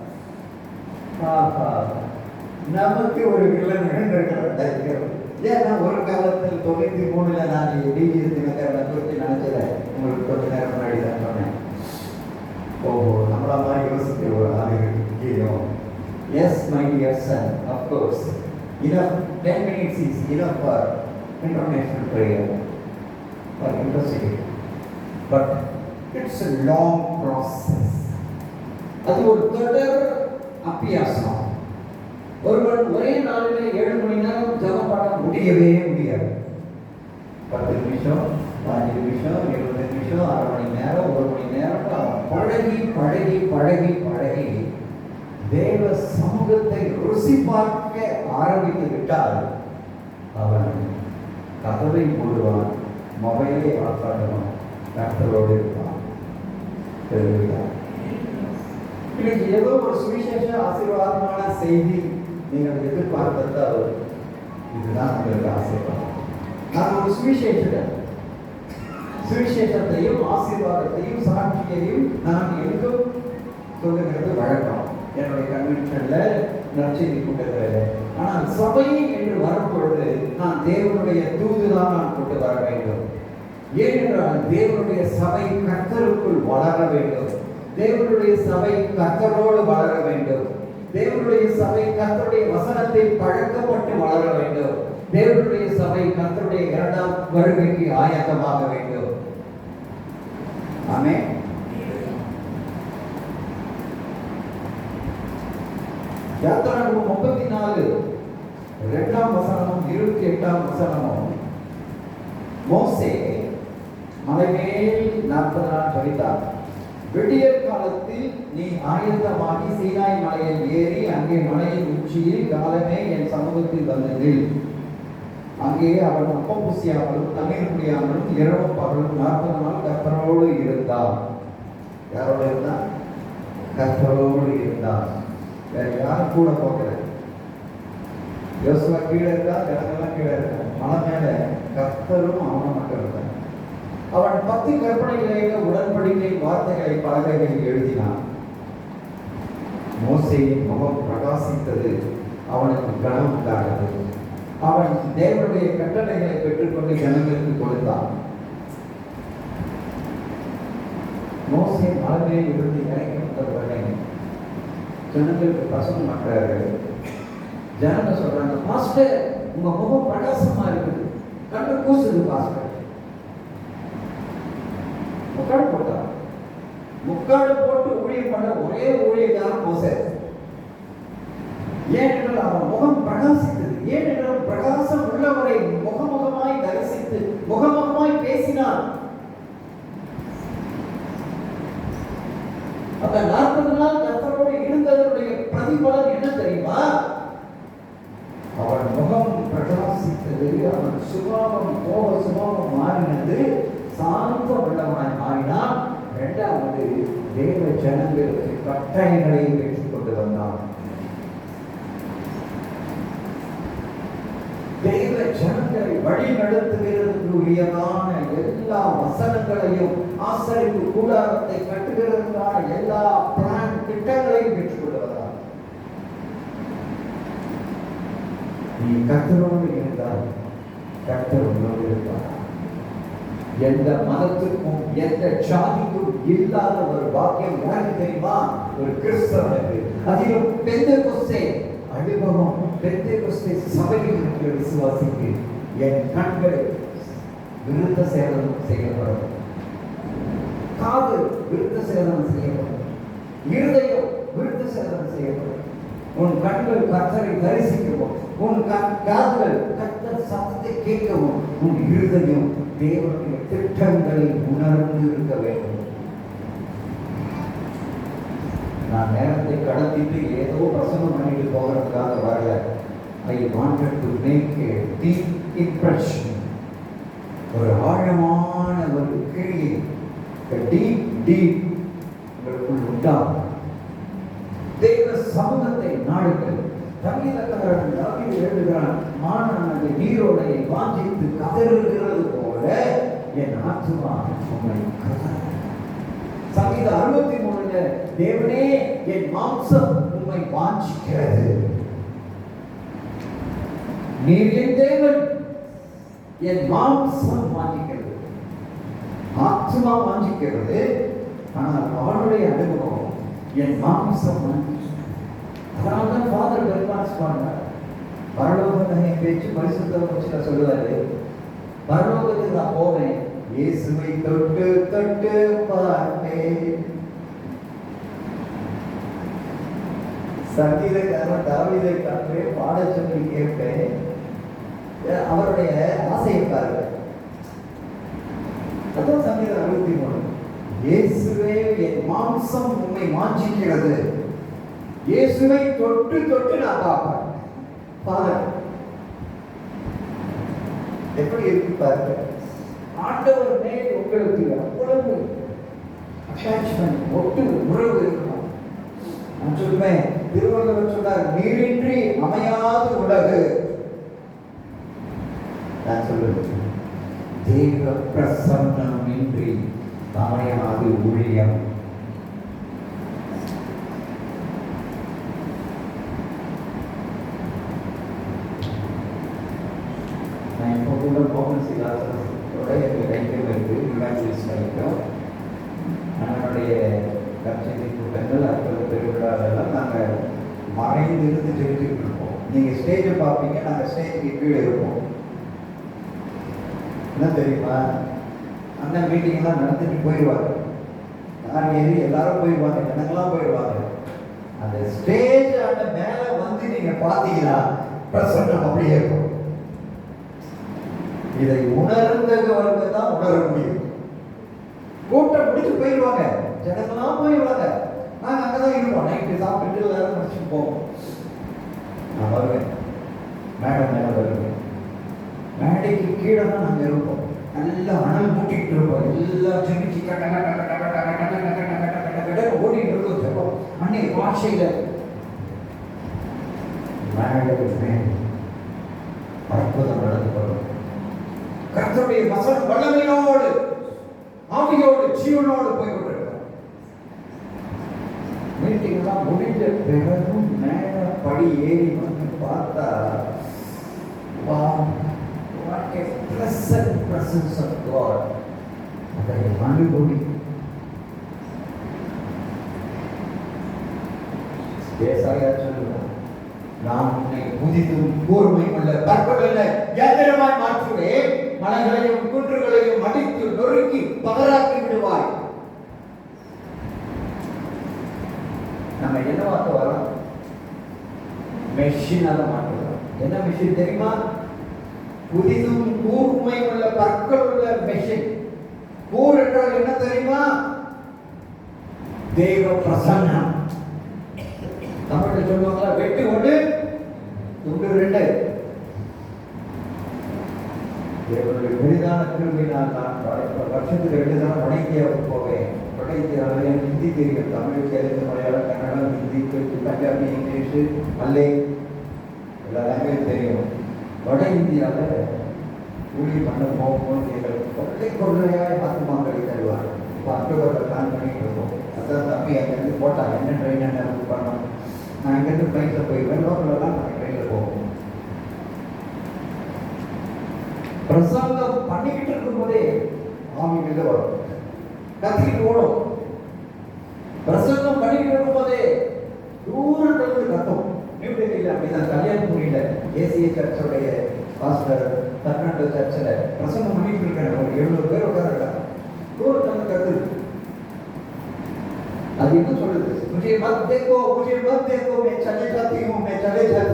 நமக்கு ஒரு வில்லன் வேண்டியிருக்கிறேன். ஏன்னா ஒரு காலத்தில் 93 நான் டிஜிஎஸ் தினகரனை குறித்து நினைச்சதை உங்களுக்கு கொஞ்ச நேரம் முன்னாடி தான் சொன்னேன். ஓஹோ, நம்மள மாதிரி யோசிக்கிற ஒரு ஆள் முக்கியம். S my dear son, of course enough 10 minutes is enough for international prayer, for interceding. But it's a long process. அது ஒரு தொடர் அபியாசம். ஒருவன் ஒரே நாளில் 7 மணி நேரம் ஜெபம் பண்ண முடியவே முடியாது. 10 நிமிஷம், 5 நிமிஷம், 20 நிமிஷம், 1/2 மணி நேரம், 1 மணி நேரம் பழகி பழகி பழகி பழகி தேவ சமூகத்தை ருசி பார்க்க ஆரம்பித்து விட்டால் அவன் கதவை போடுவான், மொபைலை ஆக்காடுவான், கர்த்தரோடு இருப்பான். இன்னைக்கு ஏதோ ஒரு சுவிசேஷ ஆசீர்வாதமான செய்தி நீங்கள் எதிர்பார்த்தால் இதுதான் உங்களுக்கு ஆசீர்வாதம். நான் ஒரு சுவிசேஷத்தையும் ஆசீர்வாதத்தையும் சாட்சியையும் நான் எங்கும் சொல்லுகிறது வழக்கம். என்னுடைய கன்வென்ஷன்ல நற்செய்தி கூட்டத்தில். ஆனால் சபை என்று வரும்பொழுது நான் தேவனுடைய தூதுதான் நான் கொண்டு வர வேண்டும். ஏனென்றால் தேவனுடைய சபை கர்த்தருக்குள் வளர வேண்டும். தேவனுடைய சபை கர்த்தரோடு வளர வேண்டும். தேவனுடைய சபை கர்த்தருடைய வசனத்தை பழக்கப்பட்டு வளர வேண்டும். தேவனுடைய சபை கர்த்தருடைய 2ஆம் வருகைக்கு ஆயத்தமாக வேண்டும். ஆமென். யாத்திராகமம் 34 2ஆம் வசனமும் 28ஆம் வசனமும் மோசே மலைமேல் 40 நாள் கழித்தார். விடியற் காலத்தில் நீ ஆயத்தமாகி சீனாய் மலையில் ஏறி அங்கே மலையின் உச்சியில் காலமே என் சமூகத்தில் வந்ததில் அங்கே அவன் அப்பம் புசியாமலும் தண்ணீர் குடியாமலும் இரவும் பகலும் 40 நாள் கர்த்தரோடு இருந்தார். யாரோடு இருந்தார்? கர்த்தரோடு இருந்தார். வேற யாரும் கூட போகல. யோசுவா கீழே இருக்கா, ஜனங்கள்லாம் கீழே இருக்கா. மலை மேல கர்த்தரும் அவனும் மட்டும் இருந்தார். அவன் 10 கற்பனைகளை உடன்படிக்கை வார்த்தைகளை பலகைகளில் எழுதினான். மோசேயின் முகம் பிரகாசித்தது, அவனுக்கு கனம் உண்டானது. அவன் தேவனுடைய கட்டளைகளை பெற்றுக்கொண்டு ஜனங்களுக்கு கொடுத்தான். மோசே மலையில் இருந்து இறங்கி வந்தவுடனே ஜனங்களுக்கு பிரசங்கம் பண்றாரு. ஜனங்க சொல்றாங்க, பாஸ்டர் உங்க முகம் பிரகாசமா இருக்குது, கண்ணு கூசுது பாஸ்டர். முக்காடு போட்டார். முக்காடு போட்டு ஊழியம் பண்ண ஒரே ஊழியக்காரன் மோசே. ஏனென்றால் அவன் முகம் பிரகாசித்தது. ஏனென்றால் பிரகாசம் உள்ளவரை முகமுகமாய் தரிசித்து முகமுகமாய் பேசினார். அந்த 40 நாள் கர்த்தரோடு இருந்ததனுடைய பிரதிபலன் என்ன தெரியுமா? அவன் முகம் பிரகாசித்தது, அவன் சுபாவம் கோப சுபாவம் மாறினது, சாந்த உள்ளவனாய் மாறினான். 2வது தேவ ஜனங்களுக்கு கட்டளைகளை பெற்றுக் கொண்டு வந்தான். தேவ ஜனங்களை வழி நடத்துகிறதுக்குரியதான எல்லா வசனங்களையும், ஆசரிப்பு கூடாரத்தை கட்டுகிறதுக்கான எல்லா பிளான் திட்டங்களையும் பெற்றுக் கொண்டு வந்தான். நீ கர்த்தரோடு இருந்தால் கர்த்தர் உன்னோடு இருப்பார். எந்த மதத்துக்கும் எந்த ஜாதிக்கும் இல்லாத ஒரு வாக்கியம் யாருக்கு தெரியுமா? ஒரு கிறிஸ்தவனுக்கு. அதிலும் பெந்தெகோஸ்தே அனுபவம், பெந்தெகோஸ்தே சபையில் இருக்கிற விசுவாசிக்கு என் கண்கள் விருத்த சேதனம் செய்யப்படும், காது விருத்த சேதனம் செய்யப்படும், இருதயம் விருத்த சேதனம் செய்யப்படும். உன் கண்கள் கர்த்தரை தரிசிக்கவும், உன் காதுகள் கர்த்தர் சத்தத்தை கேட்கவும், உன் இருதயம் தேவனுடைய திட்டங்களை உணர்ந்து இருக்க வேண்டும். நான் நேரத்தை கடத்திட்டு ஏதோ பிரசங்கம் பண்ணிட்டு போகிறதுக்காக வரல. I wanted to make a deep impression. ஒரு ஆழமான ஒரு கிரியை, டீப் உங்களுக்குள் உண்டாகும். தேவ சமூகத்தை நாடுங்கள். சங்கீதக்காரன் தாவீது எழுதுகிறான், மானானது நீரோடையை வாஞ்சித்து கதறுகிறது போல என் ஆத்துமா உம்மை கதறுகிறது. சங்கீதம் 63 தேவனே என் மாம்சம் உம்மை வாஞ்சிக்கிறது. நீர் என் தேவன், என் மாம்சம் வாஞ்சிக்கிறது, ஆத்துமா வாஞ்சிக்கிறது. ஆனால் அவனுடைய அனுபவம் என் மாம்சம் வாஞ்சிக்கிறது. அதனால்தான் ஃபாதர் பெர்னார்ட் சொன்னார், பரலோக பேச்சு பரிசுத்த சொல்லுவாரு, பரலோகத்துக்கு நான் போவேன், இயேசுவை தொட்டு தொட்டு பார்த்தேன். சங்கீதக்காரன் தாவீதை காற்றே பாட சொல்லி கேட்பேன். அவருடைய ஆசையை பாருங்க. அதான் சங்கீதம் 63. இயேசுவே என் மாம்சம் உம்மை வாஞ்சிக்கிறது. இயேசுவை தொட்டு தொட்டு நான் பார்ப்பேன். பாருங்க எப்படி இருக்கு பாருங்க. ஆண்டவர் மேல் உங்களுக்கு அவ்வளவு அட்டாச்மெண்ட், ஒட்டு உறவு இருக்கணும். நான் சொல்லுவேன், திருவள்ளுவர் சொன்னார், நீரின்றி அமையாது உலகு. நான் சொல்லுவேன், தேவ பிரசன்னம் இன்றி அமையாது ஊழியம். நான் இப்போ கூட மோகன் சிலாசனோட எங்கள் கைகள் இருக்கு, இவாஞ்சலிஸ்ட் கைக்கும் நம்மளுடைய கட்சி கூட்டங்கள் அற்புத பெருவிழாவெல்லாம் நாங்கள் மறைந்து இருந்து தெரிஞ்சுக்கிட்டு இருப்போம். நீங்கள் ஸ்டேஜை பார்ப்பீங்க, நாங்கள் ஸ்டேஜுக்கு கீழே இருப்போம். என்ன தெரியுமா, அந்த மீட்டிங்லாம் நடந்துட்டு போயிடுவாங்க. நான் ஏறி எல்லாரும் போயிடுவாங்க, ஜனங்களாம் போயிடுவாங்க. அந்த ஸ்டேஜ் அந்த மேலே வந்து நீங்கள் பார்த்தீங்கன்னா பிரசன்னம் அப்படியே இருக்கும். இதை உணர்ந்தவங்க தான் உணர முடியும். கூட்டம் முடிச்சு போயிடுவாங்க, ஜனங்களாம் போயிடுவாங்க. நாங்கள் அங்கே தான் இருப்போம். நைட்டு சாப்பிட்டு எல்லாரும் முடிச்சுட்டு போவோம். நான் வருவேன், மேடம் மேலே வருவேன். மேடைக்கு கீழே தான் நாங்கள் இருப்போம். நல்லா அனல் மூட்டிக்கிட்டு இருப்போம். எல்லாம் ஜெமிச்சு கட்ட கட்ட கட்ட கட்ட கட்ட கட்ட கட்ட கட்ட கட்ட ஓடிட்டு இருக்கோம். சொல்லுவோம் அன்னைக்கு பாஷையில் மேடைக்கு அற்புதம் நடந்து வரும். கர்த்தருடைய வசனம் வல்லமையோடு ஆவியோடு ஜீவனோடு போய் கொண்டிருக்கிறோம். மீட்டிங்லாம் முடிஞ்ச பிறகும் மேல படி ஏறி வந்து பார்த்தா, what a pleasant presence of God. அதை அனுபவி. ஏசாயா சொல்லுவார், நான் உன்னை புதிதும் கூர்மையும் உள்ள பற்பல யந்திரமாய் மாற்றுவேன். மலைகளையும் குன்றுகளையும் அடித்து நொறுக்கி பகராக்கி விடுவாய். நம்ம என்ன வார்த்தை வரோம்? மெஷினால மாற்றுவோம். என்ன மெஷின் தெரியுமா? புதிதும் கூர்மை உள்ள பற்கள் உள்ள மெஷின். கூர் என்றால் என்ன தெரியுமா? தேவ பிரசன்னம். தமிழில் சொல்லுவாங்களா, வெட்டு ஒன்று துண்டு ரெண்டு. தேவனுடைய பெரிதான கிருபையினால் நான் வருஷத்துக்கு 2 தடவை வட இந்தியாவுக்கு போவேன். வட இந்தியாவில் எனக்கு ஹிந்தி தெரியும், தமிழ், தெலுங்கு, மலையாளம், கன்னடம், ஹிந்தி, பஞ்சாபி, இங்கிலீஷு, மல்லை எல்லா லாங்குவேஜ் தெரியும். வட இந்தியாவில் ஊழியம் பண்ண போகும்போது எங்களுக்கு கொள்ளை கொள்ளையாக ஆத்மாக்களை தருவார். இப்போ அக்டோபரில் பிளான் பண்ணிட்டு இருக்கோம். அதான் தம்பி அங்கேருந்து போட்டாங்க, என்ன ட்ரெயின் என்ன புக் பண்ணோம். நான் இங்கேருந்து ஃப்ளைட்டில் போயிடுவேன், லோக்கலெல்லாம் நாங்கள் ட்ரெயினில் போவோம். பிரசங்கம் பண்ணிக்கிட்டு இருக்கும்போதே ஆமி வெளில வரும், கத்திக்கிட்டு ஓடும். பிரசங்கம் பண்ணிக்கிட்டு இருக்கும்போதே தூரத்திலிருந்து கத்தும். நியூ டெல்லியில் அப்படிதான் கன்னியாகுமரியில் ஏசிய சர்ச்சோடைய பாஸ்டர் தர்னாண்டோ சர்ச்சில் பிரசங்கம் பண்ணிட்டு இருக்காங்க. ஒரு 700 பேர் உட்காந்துருக்காங்க. தூரத்திலிருந்து கத்து. அது என்ன சொல்லுது? मुझे मत देखो, मैं चले जाती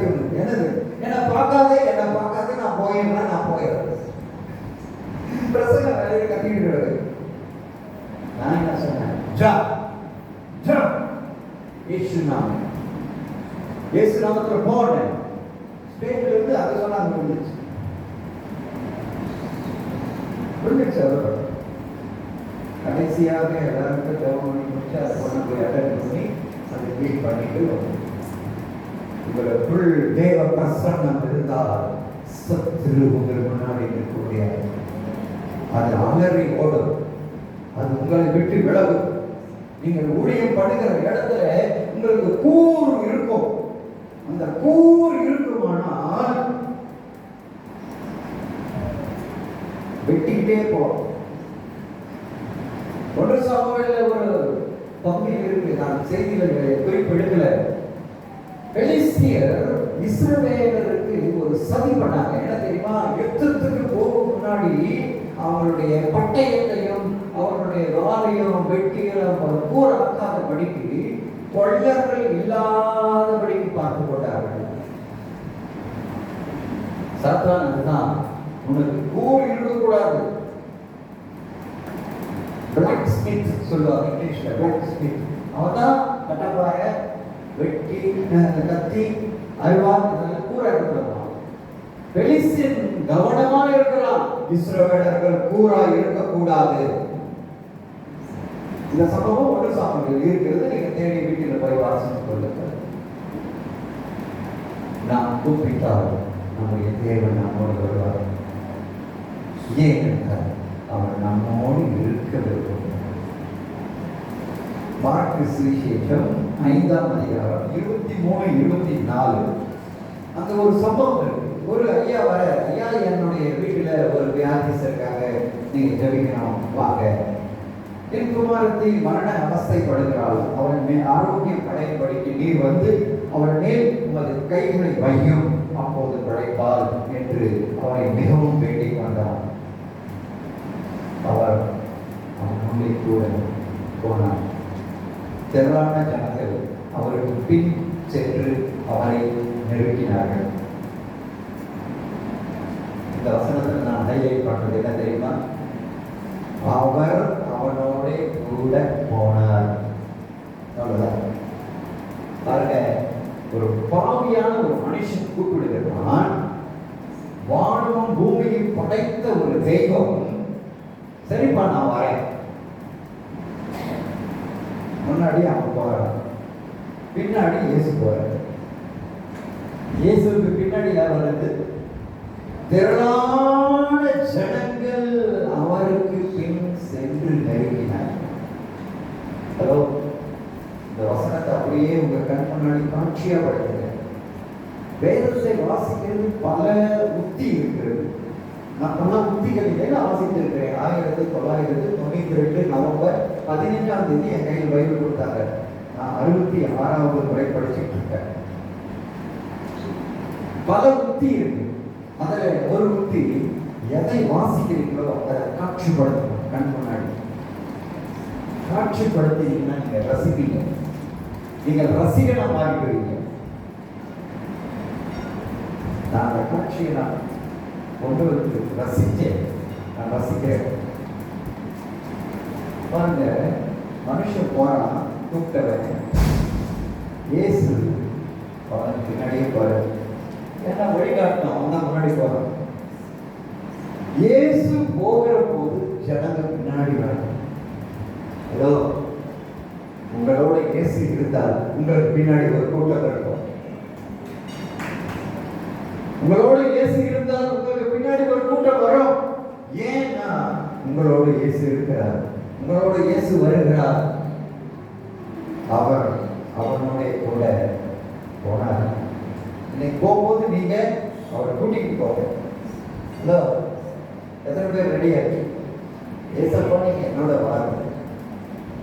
हूँ. என்னது? என்ன பார்க்காதே நான் போயிடுறேன். பிரசங்க வேலையை கட்டிட்டு நான் என்ன சொன்னேன்? இயேசு நாமத்தில் போனேன். ஸ்டேட்ல இருந்து அதை சொன்னாங்க. புரிஞ்சிச்சு. கடைசியாக எல்லாருக்கும் ஜெபம் பண்ணி முடிச்சு அதை கொண்டு போய் அட்டன் பண்ணி அதை க்ளீன் பண்ணிட்டு உங்களுக்குள் தேவ பிரசன்னம் இருந்தால் சத்துரு உங்கள் முன்னாடி இருக்கக்கூடிய அது அலறி ஓடும். அது உங்களை விட்டு விலகும். நீங்கள் ஊழியம் பண்ணுகிற இடத்துல உங்களுக்கு கூர் இருக்கும். அந்த கூர் இருக்குமானால் வெட்டிக்கிட்டே போகும். 1 சாமுவேலில் ஒரு பகுதி இருக்கு, நான் செய்திகளை குறிப்பெடுக்கல. பெலிஸ்தியர் இஸ்ரவேலருக்கு ஒரு சதி பண்ணாங்க. என்ன தெரியுமா? யுத்தத்துக்கு போக முன்னாடி அவங்களுடைய பட்டயத்தையும் அவர்களுடைய வாளையும் வெட்டியும் கூறாக்காதபடிக்கு கொள்ளர்கள் இல்லாதபடிக்கு பார்த்து கொண்டார்கள். சாத்தான் அதுதான், உனக்கு கூர் இருக்கக்கூடாது. பிளாக் ஸ்மித் சொல்லுவாங்க இங்கிலீஷ்ல, பிளாக் ஸ்மித். அவதான் கட்டப்பாய வெட்டி கத்தி அருவாள் இதெல்லாம் கூற இருக்கிறான். பெலிஸ்தீன் கவனமா இருக்கிறான், இஸ்ரவேலர்கள் கூறா இருக்கக்கூடாது. இந்த சம்பவம் ஒன்று சாப்பிட்டு இருக்கிறது, நீங்க தேடி வீட்டில் போய் வாசித்துக் கொள்ளுங்கள். நாம் கூப்பிட்டால் நம்முடைய தேவன் நம்மோடு வருவார். ஏன் என்றால் அவர் நம்மோடு இருக்க விரும்புகிறார். மார்க்கு சுவிசேஷம் 5ஆம் அதிகாரம் 23-24 அங்க ஒரு சம்பவம் இருக்கு. ஒரு ஐயா வர, ஐயா என்னுடைய வீட்டுல ஒரு வியாதிஸ் இருக்காங்க, நீங்க ஜெபிக்கணும் வாங்க. என் குமாரத்தை மரண அவஸ்தைப்படுகிறாள், அவன் மேல் ஆரோக்கியம் அடையும்படிக்கு நீர் வந்து அவன் மேல் உமது கைகளை வையும், அப்போது பிழைப்பாள் என்று அவனை மிகவும் வேண்டிக் கொண்டான். அவர் அவன் முன்னே கூட போனார். திரளான ஜனங்கள் அவருக்கு பின் சென்று அவரை நெருக்கினார்கள். இந்த வசனத்தில் நான் ஹைலைட் பண்றது என்ன தெரியுமா? அவர் அவனோட கூட போனார். பாருங்க, ஒரு பாவியான ஒரு மனுஷன் கூப்பிடுகிறான். வானமும் பூமியை படைத்த ஒரு தெய்வம், சரிப்பா நான் வரேன். முன்னாடி அவன் போறான், பின்னாடி இயேசு போறார். இயேசுக்கு பின்னாடி யார் வருது? திரளான ஜனங்கள் அவருக்கு பின் சென்று நெருங்கினார். ஹலோ, இந்த வசனத்தை அப்படியே உங்க கண் முன்னாடி காட்சியா படுத்துங்க. வேதத்தை வாசிக்கிறது பல உத்தி இருக்கிறது. நான் பல உத்திகளில் வாசித்திருக்கிறேன். 1992 நவம்பர் 15ஆம் தேதி என் கையில் பைபிள் கொடுத்தாங்க. நான் 66வது முறை படிச்சுட்டு இருக்கேன். பல உத்தி இருக்கு. அதுல ஒரு உத்தி, எதை வாசிக்கிறீங்களோ அதை காட்சிப்படுத்தணும். கண் முன்னாடி காட்சிப்படுத்தீங்கன்னா நீங்க ரசிப்பீங்க, நீங்கள் ரசிகனா மாறிடுவீங்க. நான் அந்த காட்சியை நான் கொண்டு வந்து ரசிச்சேன், நான் ரசிக்கிறேன். பாருங்க, மனுஷன் போறான், கூப்பிட்டவன் இயேசு அவன் பின்னாடியே போற, ஏன்னா வழிகாட்டணும், அவன் தான் முன்னாடி போறான். இயேசு போகிற போது ஜனங்கள் பின்னாடி வராங்க. ஹலோ, உங்களோட இயேசு இருந்தால் உங்களுக்கு பின்னாடி ஒரு கூட்டம் இருக்கும். உங்களோட இயேசு இருந்தால் உங்களுக்கு பின்னாடி ஒரு கூட்டம் வரும். ஏன்னா உங்களோட இயேசு இருக்கிறார், உங்களோட இயேசு வருகிறார். அவர் அவனுடைய கூட போனார். இன்னைக்கு போகும்போது நீங்க அவரை கூட்டிட்டு போங்க. ஹலோ, எத்தனை பேர் ரெடியா இருக்கு? ஏசப்பா நீங்க என்னோட வாருங்க,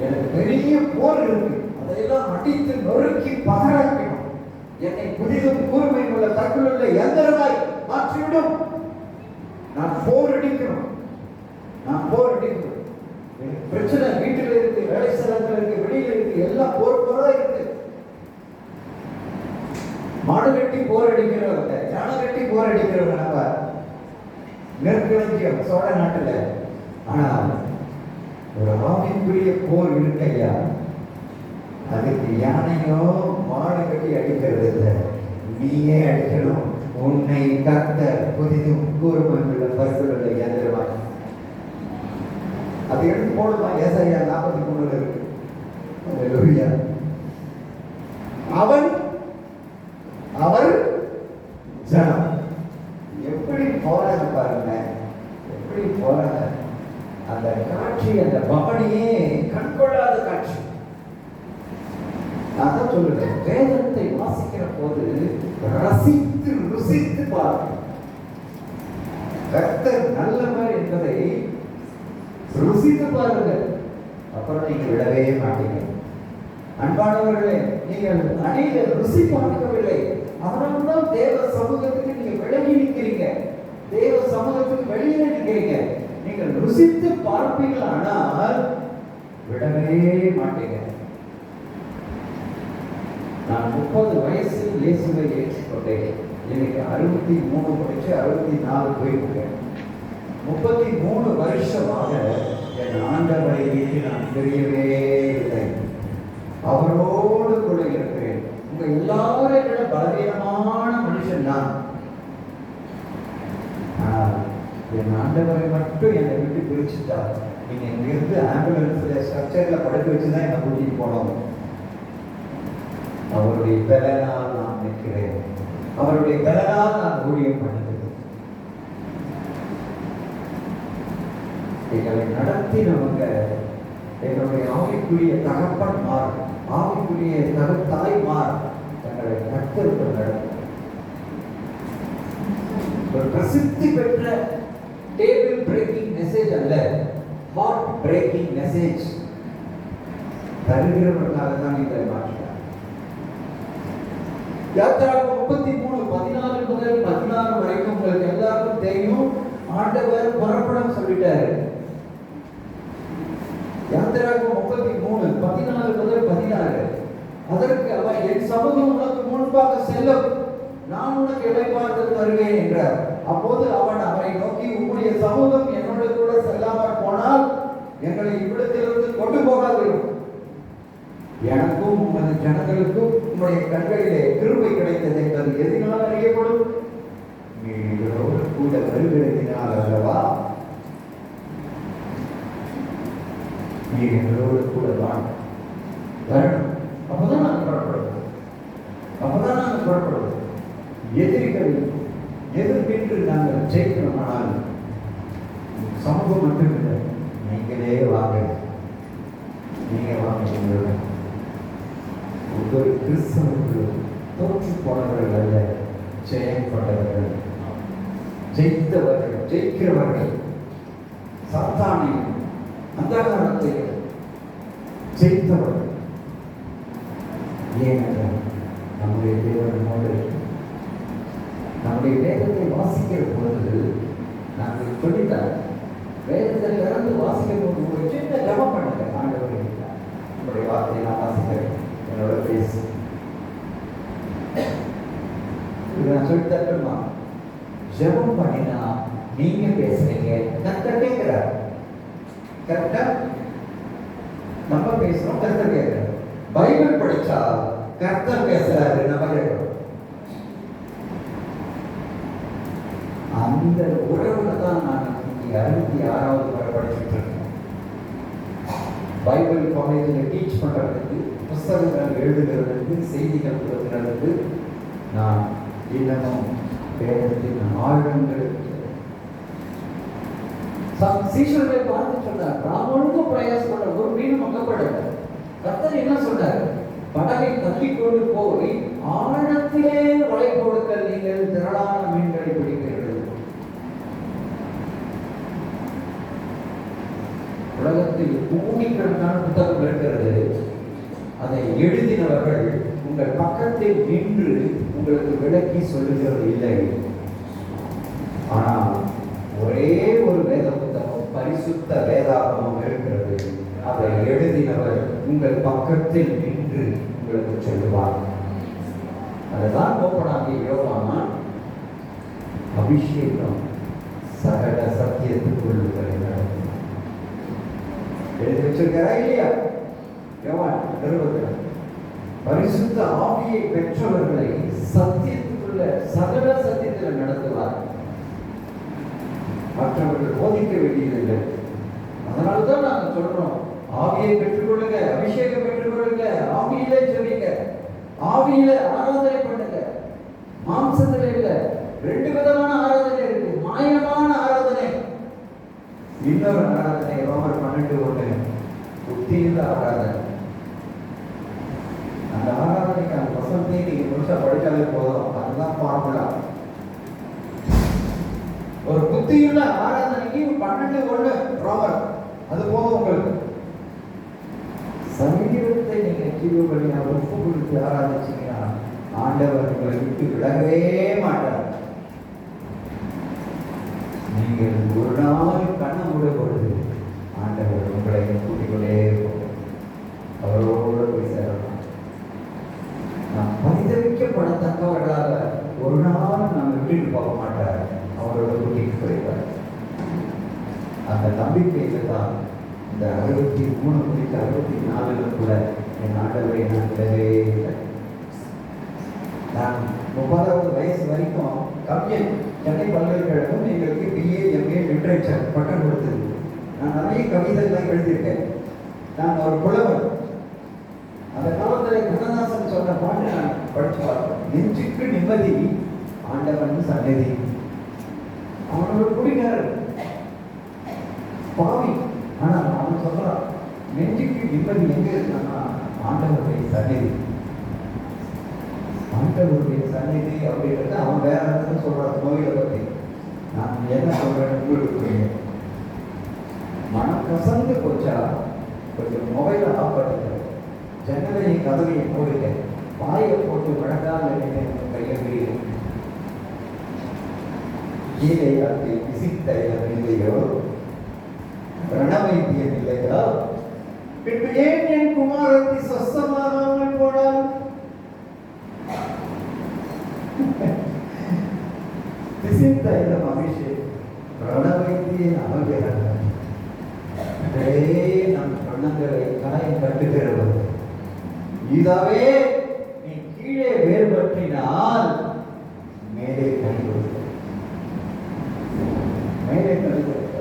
எனக்கு பெரிய போர் இருக்கு, அதையெல்லாம் அடித்து நொறுக்கி பகராக்கணும். என்னை புதிதும் கூர்மை உள்ள தற்கொள்ள எந்திரமாய் மாற்றிவிடும். நான் போர் அடிக்கணும், நான் போர் அடிக்கணும். பிரச்சனை வீட்டில் இருக்கு, வேலை ஸ்தலத்தில் இருக்கு, வெளியில இருக்கு, எல்லாம் போர் போறதா இருக்கு. மாடு கட்டி போர் அடிக்கிறவங்க, யானை கட்டி போர் அடிக்கிறவங்க நம்ம மேற்கிழக்கிய சோழ நாட்டுல. ஆனா ஒரு ஆவிக்குரிய போர் இருக்கையா, அதுக்கு யானையோ மாடு கட்டி அடிக்கிறது இல்லை, நீயே அடிக்கணும். உன்னை கத்த புதிதும் கூர்மையுள்ள பற்களுள்ள இயந்திரமாய் அதை எடுத்து போடுமா. ஏசாயா 43 இருக்கு. அவன் அவர் ஜனம் எப்படி போறாங்க பாருங்க, எப்படி போறாங்க. அந்த காட்சி, அந்த பவனியே கண்கொள்ளாத காட்சி. நான் தான் சொல்லுறேன், வேதத்தை வாசிக்கிற போது ரசித்து ருசித்து பாருங்க. கர்த்தர் நல்லவர் என்பதை ருசித்து பாருங்க, அப்புறம் நீங்க விடவே மாட்டீங்க. அன்பானவர்களே, நீங்கள் அநேக ருசி பார்க்கவில்லை, அதனால்தான் தேவ சமூகத்துக்கு நீங்க விலகி நிற்கிறீங்க, தேவ சமூகத்துக்கு வெளியே நிற்கிறீங்க. நீங்கள் ருசித்து பார்ப்பீர்கள், ஆனால் விடவே மாட்டீங்க. நான் 30 வயசில் இயேசுவை ஏற்றுக்கொண்டேன். எனக்கு 63 படிச்சு 64 போயிருக்கேன். 33 வருஷமாக என் ஆண்டவரை வீட்டு நான் தெரியவே இல்லை. அவரோடு கூட இருக்கிறேன். உங்க எல்லாரை விட பலவீனமான மனுஷன் நான். என் ஆண்டவரை மட்டும் என்னை விட்டு பிரிச்சுட்டார். நீங்க இங்கிருந்து ஆம்புலன்ஸ்ல ஸ்ட்ரக்சர்ல படுக்க வச்சுதான் என்னை கூட்டிட்டு போனோம். அவருடைய பலனால் நான் நிற்கிறேன். அவருடைய பலனால் நான் ஊழியம் பண்ணுகிறேன். எங்களை நடத்தினவங்க எங்களுடைய ஆவிக்குரிய தகப்பன்மார், ஆவிக்குரிய தாய்மார் எங்களை கர்த்தருக்கு நடத்த ஒரு பிரசித்தி பெற்ற டேபிள் பிரேக்கிங் மெசேஜ் அல்ல, ஹார்ட் பிரேக்கிங் மெசேஜ் தருகிறவர்களாக தான் இதை மாற்றினார். யாத்திராகமம் 33:14 முதல் 16 வரைக்கும் உங்களுக்கு எல்லாருக்கும் தெரியும். ஆண்டவர் புறப்படம் சொல்லிட்டாரு. யாத்திராகமம் 33:14 முதல் 16 அதற்கு அவர் என் சமூகம் உனக்கு முன்பாக செல்லும், நான் உனக்கு இளைப்பாறுதல் தருவேன் என்றார். அப்போது அவன் அவரை நோக்கி, உம்முடைய சமூகம் என்னோட கூட செல்லாமல் போனால் எங்களை இவ்விடத்திலிருந்து கொண்டு போகாதிரும். எனக்கும் உமது ஜனங்களுக்கும் உம்முடைய கண்களிலே கிருபை கிடைத்தது என்பது எதனால் அறியப்படும்? நீங்களோடு கூட வருகிறதினால் அல்லவா? நீர் எங்களோடு கூட வரணும். அப்பதான் நாங்கள் புறப்படுவோம். எதிரிகள் எதிர்ப்பின்று நாங்கள் ஜெயிக்கணுமானால் சமூகம் மட்டுமில்லை, நீங்களே வாங்க. நீங்க வாங்க. ஒவ்வொரு கிறிஸ்தவர்களும் தோற்று போனவர்கள் அல்ல, ஜெயம் கொண்டவர்கள், ஜெயித்தவர்கள், ஜெயிக்கிறவர்கள். சாத்தானை அந்தகாரத்தை ஜெயித்தவர்கள். ஏனென்றால் நம்முடைய தேவனோடு நம்முடைய வேதத்தை வாசிக்கிற பொழுது நாங்கள் சொல்லிட்டார். வேதத்தில் இறந்து வாசிக்கும் போது ஒரு சின்ன ஜபம் பண்ணுங்க. ஆண்டவரே, உங்களுடைய வார்த்தையை நான் வாசிக்கிறேன், என்னோட பேசு. நான் சொல்லித்தரமா? ஜபம் பண்ணினா நீங்க பேசுறீங்க, கர்த்தர் கேட்கிறார். கரெக்டா? நம்ம பேசுறோம், கர்த்தர் கேட்கிறார். பைபிள் படிச்சா கர்த்தர் பேசுறாரு, நம்ம கேட்கிறோம். அந்த உறவுல தான் நான் 66வது வரை படிச்சுட்டு இருக்கேன். பைபிள் காலேஜில் டீச் பண்றதுக்கு, புத்தகங்கள் எழுதுகிறதுக்கு, செய்திகள் கொடுக்கிறதுக்கு நான் இன்னமும் வேதத்தின் ஆழங்கள். சீஷர்களை பார்த்து சொன்னார், ராமனுக்கும் பிரயாசப்பட ஒரு மீன் மக்கப்படல. கர்த்தர் என்ன சொன்னார்? படகை தள்ளி கொண்டு போய் ஆழத்திலே வலை கொடுக்க நீங்கள் திரளான மீன்களை பிடிக்கிறீர்கள். உலகத்தில் கோடிக்கணக்கான புத்தகம் இருக்கிறது. அதை எழுதினவர்கள் உங்கள் பக்கத்தில் நின்று உங்களுக்கு விளக்கி சொல்லுகிறது இல்லை. ஆனால் ஒரே ஒரு வேத புத்தகம், பரிசுத்த வேதாகமம் இருக்கிறது. அதை எழுதினவர் உங்கள் பக்கத்தில் நின்று உங்களுக்கு சொல்லுவார். அதுதான் ஓப்பனாகிய யோவான் அபிஷேகம் சகல சத்தியத்துக்குள் நடக்கும். எழுதி வச்சிருக்கிறா இல்லையா? யோவான் 20 பரிசுத்த ஆவியை பெற்றவர்களை சத்தியத்துக்குள்ள சகல சத்தியத்தில் நடத்துவார். மற்றவர்கள் போதிக்க வேண்டியதில்லை. அதனால்தான் நாங்கள் சொல்றோம், ஆவியை பெற்றுக்கொள்ளுங்க, அபிஷேகம் பெற்றுக்கொள்ளுங்க, ஆவியிலே ஜெபிங்க, ஆவியில ஆராதனை பண்ணுங்க. மாம்சத்துல இல்ல. 2 விதமான ஆராதனை இருக்கு. மாயமான ஆராதனை, இன்னொரு ஆராதனை ரோமர் 12:1 புத்தியுள்ள ஆராதனை. அந்த ஆராதனைக்கு அந்த வசனத்தை நீங்க முழுசா படிச்சாலே போதும். அதுதான் ஃபார்முலா. ஒரு புத்தியுள்ள ஆராதனைக்கு 12:1 ரோமர், அது போதும் உங்களுக்கு. சரீரத்தை நீங்க ஜீவபலியா ஒப்பு கொடுத்து ஆராதிச்சீங்கன்னா ஆண்டவர் உங்களை விட்டு விடவே மாட்டார். நீங்கள் ஒரு நாள் கண்ணை மூடும் பொழுது ஆண்டவர் உங்களை கூட்டிக்கொண்டே அவரோடு போய் சேரலாம். நாம் பரிதவிக்கப்படத்தக்கவர்களாக ஒரு நாள் நாம் விட்டுட்டு போக மாட்டார், அவரோட கூட்டிட்டு போயிருப்பார். அந்த நம்பிக்கையில தான் இந்த 63 குறித்து 64 கூட என் ஆண்டவரை நான் விடவே இல்லை. நான் 30வது வயசு வரைக்கும் கவிஞன் சென்னை பல்கலைக்கழகம் எங்களுக்கு BA MA லிட்ரேச்சர் பட்டம் கொடுத்தது. நான் நிறைய கவிதைகள்லாம் எழுதியிருக்கேன். நான் ஒரு புலவர். அந்த காலத்தில் கண்ணதாசன் சொன்ன பாட்டு நான் படிச்சு பார்த்தேன். நெஞ்சுக்கு நிம்மதி ஆண்டவன் சன்னதி. அவனோட குடிகாரர் பாவி, ஆனா அவன் சொல்றான் நெஞ்சுக்கு நிம்மதி எங்க இருக்குன்னா ஆண்டவருடைய சன்னதி. ஆண்டவருடைய சன்னதி அப்படின்றது அவன் வேற இடத்துல சொல்றான் கோயிலை பத்தி. நான் என்ன சொல்றேன்னு உங்களுக்கு புரியும். மனம் கசந்து போச்சா கொஞ்சம் மொபைலை ஆஃப் பண்ணுங்க, ஜன்னலையும் கதவையும் போடுங்க, வாயை போட்டு வழங்காத கையை முடியும். கீழே அதை விசித்த இல்லையோ, ரணவைத்தியம் இல்லையா, பின்பு ஏன் என் குமாரத்தை சொஸ்தமாகாமல் போனார்? விசித்த இல்லம் அபிஷேக் ரணவைத்தியன் அவர்கள் நம் கண்ணங்களை காயம் கட்டுகிறவர். இதாவே நீ கீழே வேறுபற்றினால் மேலே கை கொடுக்க, மேலே கை கொடுக்க.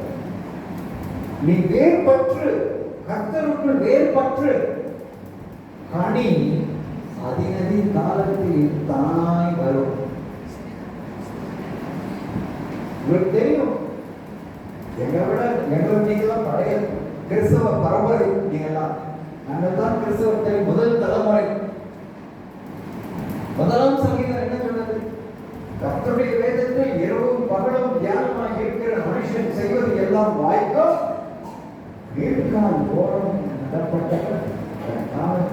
நீ வேறுபற்று, கர்த்தருக்குள் வேறுபற்று. கனி அதினதி காலத்தில் தானாய் வரும். உங்களுக்கு தெரியும், எங்களை விட நீங்களாம் பழைய கிறிஸ்தவ பரம்பரை. நீங்கெல்லாம் நாங்கள் தான் கிறிஸ்தவத்தை முதல் தலைமுறை. முதலாம் சங்கீதம் என்ன சொன்னது? கர்த்தருடைய வேதத்தில் இரவும் பகலும் தியானமாக இருக்கிற மனுஷன் செய்வது எல்லாம் வாய்க்கும், நீர்கால் ஓரம் நடப்பட்ட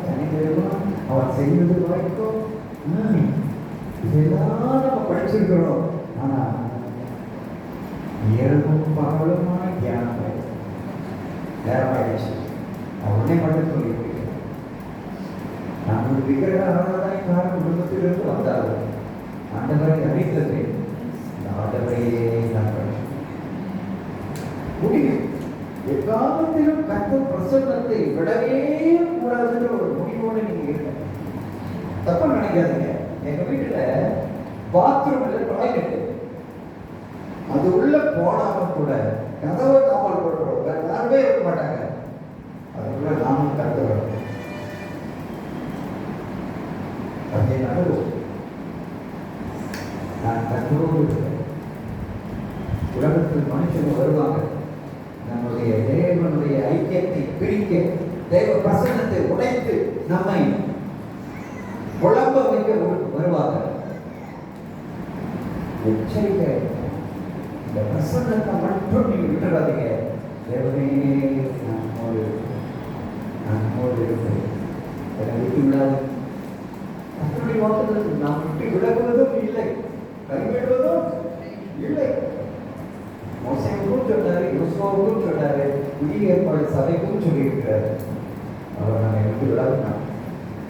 தனிதேவன் அவர் செய்வது வாய்க்கும். இதெல்லாம் நம்ம படிச்சிருக்கிறோம். ஆனா இரவும் பகலுமான தியானம் நேரமாயிடுச்சு. அவனே மட்டும் சொல்லியிருக்கேன். நாங்கள் விக்கிரக ஆராதனைக்கார குடும்பத்திலிருந்து வந்தாலும் ஆண்டவரை அறிந்தது இந்த ஆண்டவரையே நாங்கள் முடியும். எக்காலத்திலும் கர்த்தர் பிரசன்னத்தை விடவே கூடாதுன்ற ஒரு முடிவோடு நீங்க இருக்க. தப்பா நினைக்காதீங்க. எங்க வீட்டுல பாத்ரூம்ல டாய்லெட், அது உள்ள போனாம கூட கதவை காவல் போட்டுருவோம். யாருமே இருக்க மாட்டாங்க. அதுக்குள்ள நாமும் கருத்து வரும். அதே நடுவோம். நான் கருத்தோடு இருக்கிறேன். உலகத்தில் மனுஷங்க வருவாங்க, நம்முடைய தேவனுடைய ஐக்கியத்தை பிரிக்க, தேவ பிரசன்னத்தை உடைத்து நம்மை குழம்ப வைக்க வருவாங்க. எச்சரிக்கை, இந்த பிரசன்னத்தை மட்டும் நீங்க விட்டுறாதீங்க. தேவனே நம்மோடு இருக்கிறேன், அதை விட்டு விடாது. அப்படி வாக்குறது நாம் விட்டு விலகுவதும் இல்லை, கைவிடுவதும் இல்லை. மோசேவுக்கும் சொன்னாரு, யோசுவாவுக்கும் சொன்னாரு, புதிய ஏற்பாடு சபைக்கும் சொல்லியிருக்கிறார். அவர் நாங்கள் விட்டு விடாதுன்னா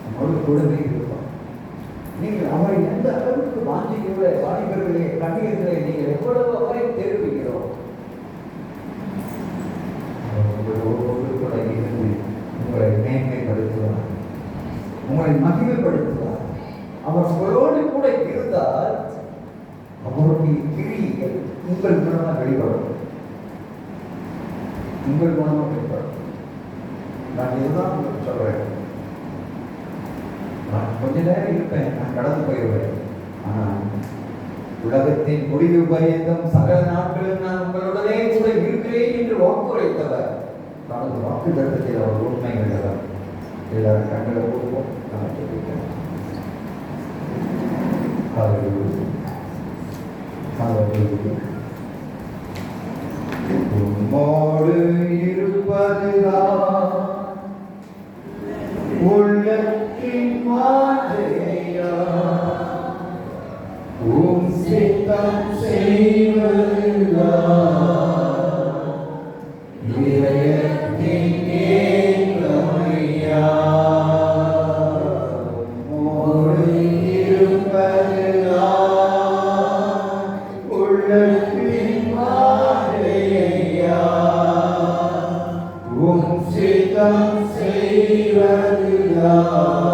நம்மோடு கூடவே இருப்போம். நீங்கள் அவரை எந்த அளவுக்கு வாஞ்சியோட வாலிபர்களே கண்ணியர்களே நீங்கள் எவ்வளவு அவரை தெரிவிக்கிறோம், உங்களோடு கூட இருந்து உங்களை மேன்மைப்படுத்துவார், உங்களை மகிமைப்படுத்துவார். அவர் உங்களோடு கூட இருந்தால் அவருடைய கிரியைகள் உங்கள் மூலமாக வெளிப்படும், உங்கள் மூலமாக வெளிப்படும். நான் இதுதான் உங்களுக்கு சொல்றேன். நான் கொஞ்ச நேரம் இருப்பேன், நான் கடந்து போயிடுவேன். ஆனால் உலகத்தின் முடிவு பரியந்தம் சகல நாட்களும் நான் உங்களுடனே கூட இருக்கிறேன் என்று வாக்குரைத்தவர். தனது வாக்கு தத்தத்தில் அவர் உண்மை உள்ளவர். எல்லாரும் கண்களை போடுவோம். நான் சொல்லிட்டேன். உம்மோடு இருப்பதுதான் உள்ளத்தின் மாதிரியா, சித்தம் செய்வதுதான் இருக்கிறார்.